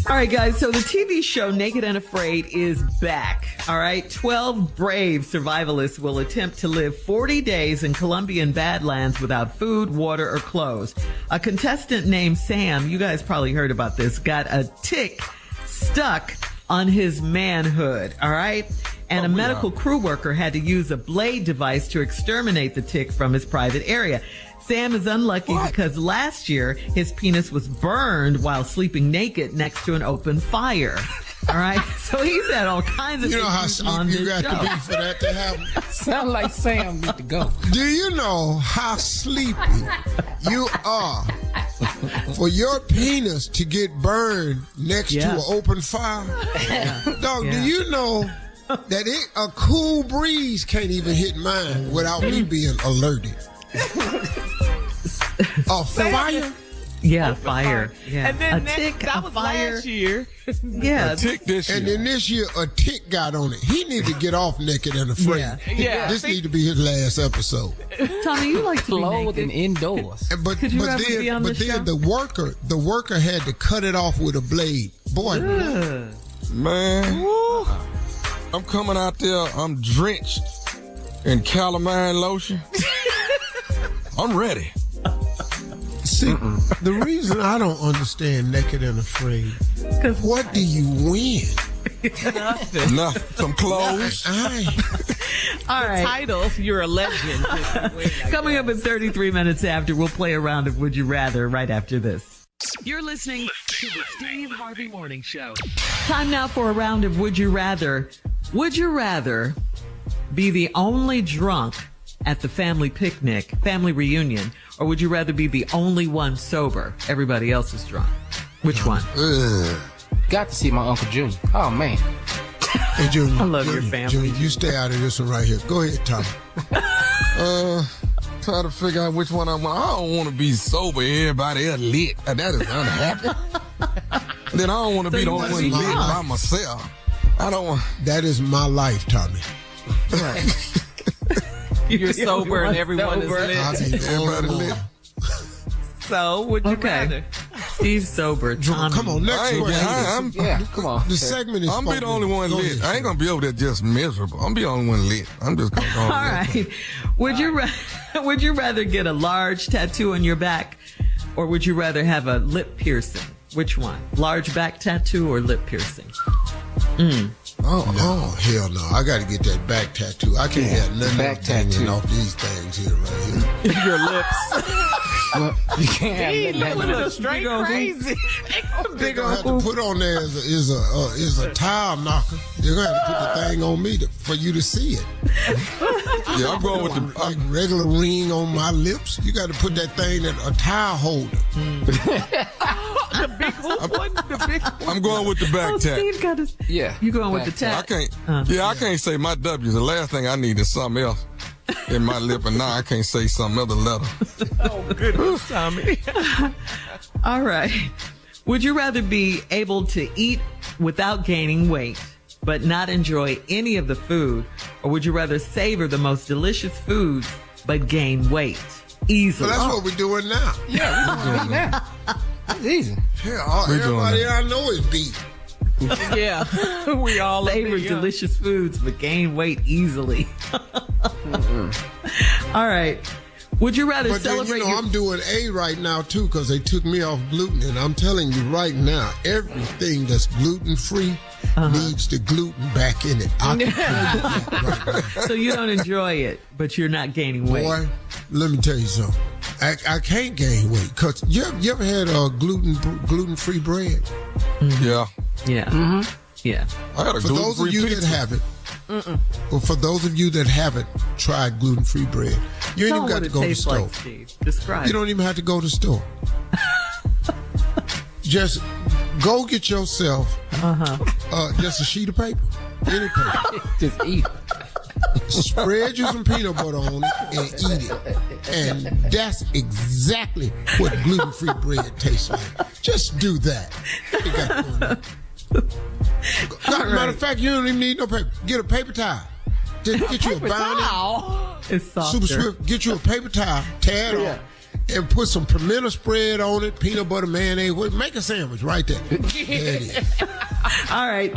All right, guys, so the TV show Naked and Afraid is back. All right, 12 brave survivalists will attempt to live 40 days in Colombian Badlands without food, water, or clothes. A contestant named Sam, you guys probably heard about this, got a tick stuck on his manhood, all right? And a medical crew worker had to use a blade device to exterminate the tick from his private area. Sam is unlucky because last year his penis was burned while sleeping naked next to an open fire. All right, so he's had all kinds of issues on this show. You know how sleepy you got to be for that to happen. Sound like Sam need to go. Do you know how sleepy you are for your penis to get burned next to an open fire? Dog, do you know that a cool breeze can't even hit mine without me being alerted? A fire? Yeah, fire. Yeah. And then a tick, that a was fire. last year. Yeah. A tick this year. And then this year, a tick got on it. He need to get off Naked and Afraid. Yeah. This need to be his last episode. Tommy, you like to be clothed and indoors. But Could you ever be on the show? the worker had to cut it off with a blade. Boy, man, I'm coming out there. I'm drenched in calamine lotion. I'm ready. See, the reason I don't understand Naked and Afraid, because what do you win? Nothing. Some clothes. All right. Title, you're a legend. Coming up at 33 minutes after, we'll play a round of Would You Rather right after this. You're listening to the Steve Harvey Morning Show. Time now for a round of Would You Rather. Would you rather be the only drunk at the family picnic, family reunion, or would you rather be the only one sober? Everybody else is drunk. Which one? Got to see my Uncle Junior. Oh, man. Hey, Junior. I love your family. Junior, you stay out of this one right here. Go ahead, Tommy. Try to figure out which one I want. I don't want to be sober. Everybody else lit. That is unhappy. Then I don't want to be the only one lit by myself. I don't want. That is my life, Tommy. Right. You're sober and everyone is lit. Everybody lit. So, would you rather? Steve's sober. Tommy. Come on, next one. Come on. The segment is. I'm be the only one lit. I ain't gonna be over there just miserable. I'm be the only one lit. I'm just gonna go. All right. Would you rather get a large tattoo on your back, or would you rather have a lip piercing? Which one? Large back tattoo or lip piercing? Oh, hell no. I got to get that back tattoo. I can't have nothing back tattoo off these things here right here. Your lips. You can't have look straight crazy. Big old have to put on there is a tile knocker. They're going to have to put the thing on me for you to see it. Yeah, I'm going with the like regular ring on my lips. You got to put that thing in a towel holder. The big one. I'm going with the back tap. Steve got his. Yeah. You going with the tap? I can't. I can't say my W's. The last thing I need is something else in my lip, and now I can't say some other letter. Oh, goodness, Tommy. All right. Would you rather be able to eat without gaining weight, but not enjoy any of the food, or would you rather savor the most delicious foods, but gain weight easily? Well, that's what we're doing now. Yeah, we're doing that. That's easy. Yeah, everybody I know is beef. Yeah, we all savor delicious foods, but gain weight easily. All right. Would you rather celebrate? Then, I'm doing A right now too because they took me off gluten, and I'm telling you right now, everything that's gluten free needs the gluten back in it. So you don't enjoy it, but you're not gaining weight. Boy, let me tell you something. I can't gain weight because you ever had gluten free bread? Yeah. Yeah. Mm-hmm. Yeah. I had a For those of you pizza. that haven't, well, for those of you that haven't tried gluten-free bread, you ain't even got to go to the store. Like, Steve. Describe. You don't even have to go to the store. Just go get yourself just a sheet of paper, any paper. Just eat it. Spread you some peanut butter on it and eat it. And that's exactly what gluten-free bread tastes like. Just do that. You got to go. Matter of fact, you don't even need no paper. Get a paper towel. Just get you a Bounty. It's softer. Super Swift. Get you a paper towel, tear it off, and put some pimento spread on it, peanut butter, mayonnaise. Make a sandwich right there. There it is. All right.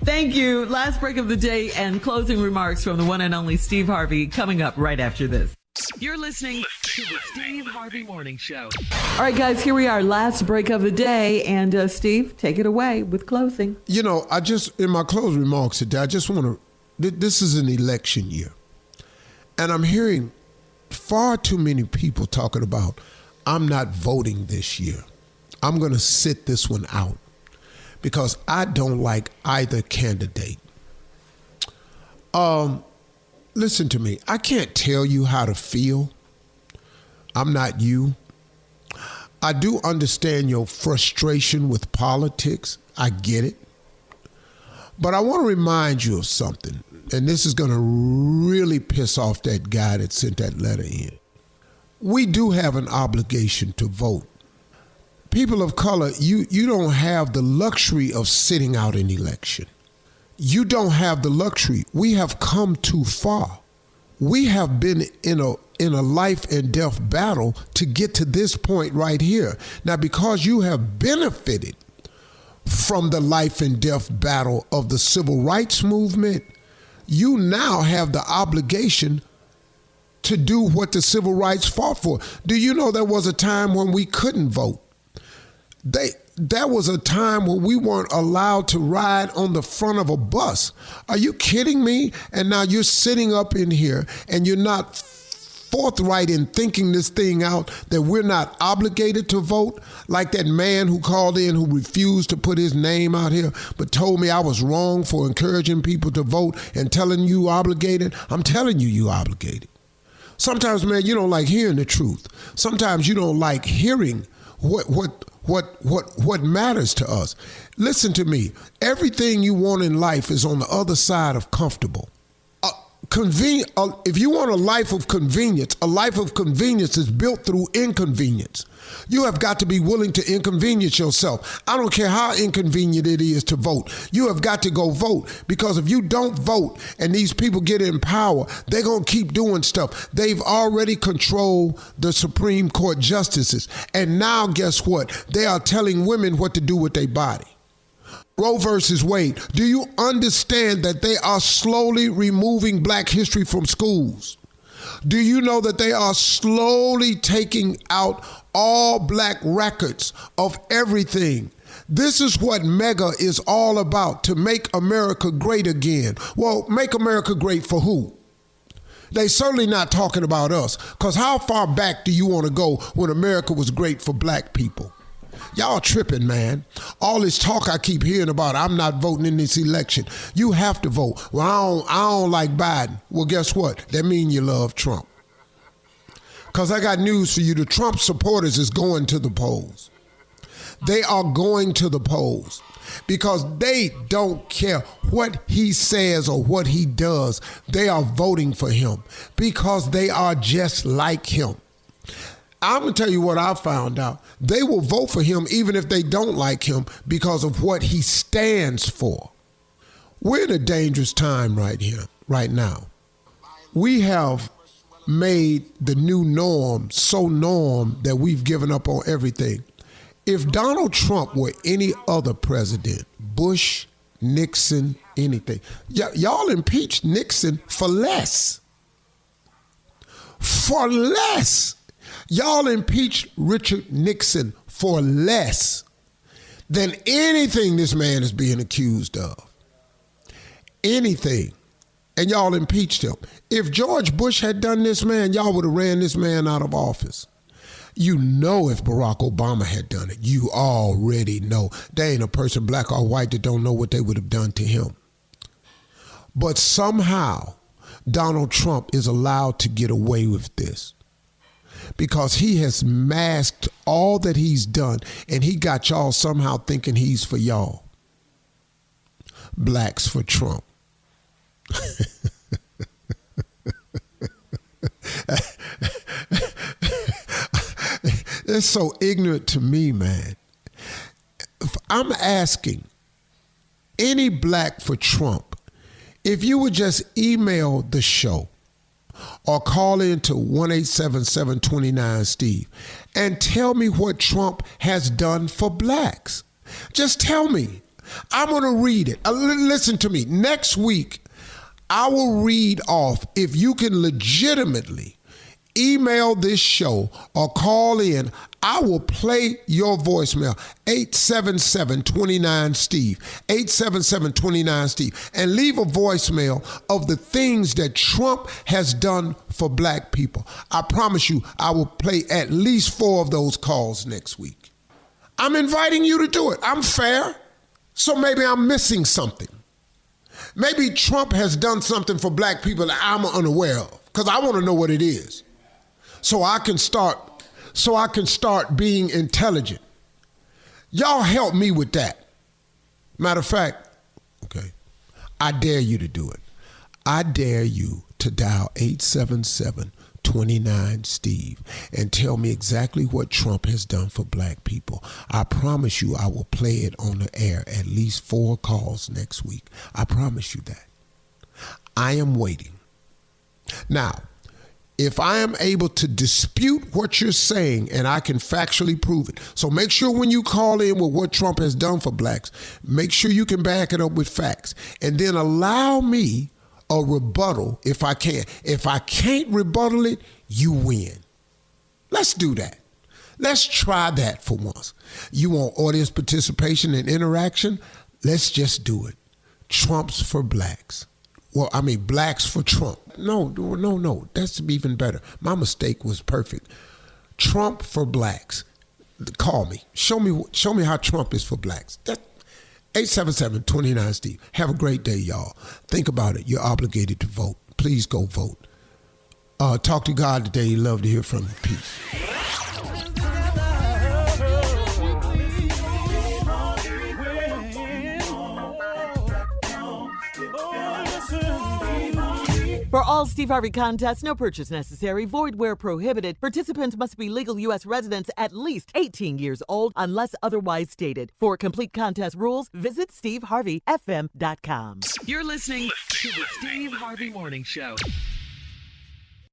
Thank you. Last break of the day and closing remarks from the one and only Steve Harvey coming up right after this. You're listening to the Steve Harvey Morning Show. All right, guys, here we are. Last break of the day. And Steve, take it away with closing. You know, in my closing remarks today, I just want to, this is an election year. And I'm hearing far too many people talking about, I'm not voting this year. I'm going to sit this one out because I don't like either candidate. Listen to me. I can't tell you how to feel. I'm not you. I do understand your frustration with politics. I get it. But I want to remind you of something, and this is going to really piss off that guy that sent that letter in. We do have an obligation to vote. People of color, you don't have the luxury of sitting out an election. You don't have the luxury. We have come too far. We have been in a life and death battle to get to this point right here. Now, because you have benefited from the life and death battle of the civil rights movement, you now have the obligation to do what the civil rights fought for. Do you know there was a time when we couldn't vote? That was a time when we weren't allowed to ride on the front of a bus. Are you kidding me? And now you're sitting up in here and you're not forthright in thinking this thing out, that we're not obligated to vote, like that man who called in who refused to put his name out here but told me I was wrong for encouraging people to vote and telling you obligated. I'm telling you obligated. Sometimes, man, you don't like hearing the truth. Sometimes you don't like hearing what matters to us. Listen to me. Everything you want in life is on the other side of comfortable. If you want a life of convenience is built through inconvenience. You have got to be willing to inconvenience yourself. I don't care how inconvenient it is to vote. You have got to go vote, because if you don't vote and these people get in power, they're going to keep doing stuff. They've already controlled the Supreme Court justices. And now guess what? They are telling women what to do with their body. Roe versus Wade. Do you understand that they are slowly removing Black history from schools? Do you know that they are slowly taking out all Black records of everything? This is what MAGA is all about, to make America great again. Well, make America great for who? They certainly not talking about us, because how far back do you want to go when America was great for Black people? Y'all tripping, man. All this talk I keep hearing about, I'm not voting in this election. You have to vote. Well, I don't like Biden. Well, guess what? That means you love Trump. Because I got news for you. The Trump supporters is going to the polls. They are going to the polls because they don't care what he says or what he does. They are voting for him because they are just like him. I'm going to tell you what I found out. They will vote for him even if they don't like him because of what he stands for. We're in a dangerous time right here, right now. We have made the new norm so norm that we've given up on everything. If Donald Trump were any other president, Bush, Nixon, anything, y'all impeached Nixon for less. For less. Y'all impeached Richard Nixon for less than anything this man is being accused of. Anything. And y'all impeached him. If George Bush had done this, man, y'all would have ran this man out of office. You know if Barack Obama had done it. You already know. There ain't a person, black or white, that don't know what they would have done to him. But somehow, Donald Trump is allowed to get away with this because he has masked all that he's done, and he got y'all somehow thinking he's for y'all. Blacks for Trump. It's so ignorant to me, man. I'm asking any black for Trump, if you would just email the show or call in to 1-877-29-STEVE and tell me what Trump has done for blacks. Just tell me. I'm going to read it. Listen to me. Next week, I will read off, if you can legitimately email this show or call in, I will play your voicemail, 877-29-STEVE, 877-29-STEVE, and leave a voicemail of the things that Trump has done for black people. I promise you, I will play at least 4 of those calls next week. I'm inviting you to do it. I'm fair, so maybe I'm missing something. Maybe Trump has done something for black people that I'm unaware of, because I want to know what it is. So I can start being intelligent. Y'all help me with that. Matter of fact, okay, I dare you to do it. I dare you to dial 877-29-STEVE and tell me exactly what Trump has done for black people. I promise you I will play it on the air at least 4 calls next week. I promise you that. I am waiting. Now, if I am able to dispute what you're saying and I can factually prove it, so make sure when you call in with what Trump has done for blacks, make sure you can back it up with facts, and then allow me a rebuttal if I can. If I can't rebuttal it, you win. Let's do that. Let's try that for once. You want audience participation and interaction? Let's just do it. Trump's for blacks. Well, I mean, blacks for Trump. No. That's even better. My mistake was perfect. Trump for blacks. Call me. Show me how Trump is for blacks. 877-29-STEVE. Have a great day, y'all. Think about it. You're obligated to vote. Please go vote. Talk to God today. He'd love to hear from you. Peace. For all Steve Harvey contests, no purchase necessary, void where prohibited. Participants must be legal U.S. residents at least 18 years old unless otherwise stated. For complete contest rules, visit SteveHarveyFM.com. You're listening to the Steve Harvey Morning Show.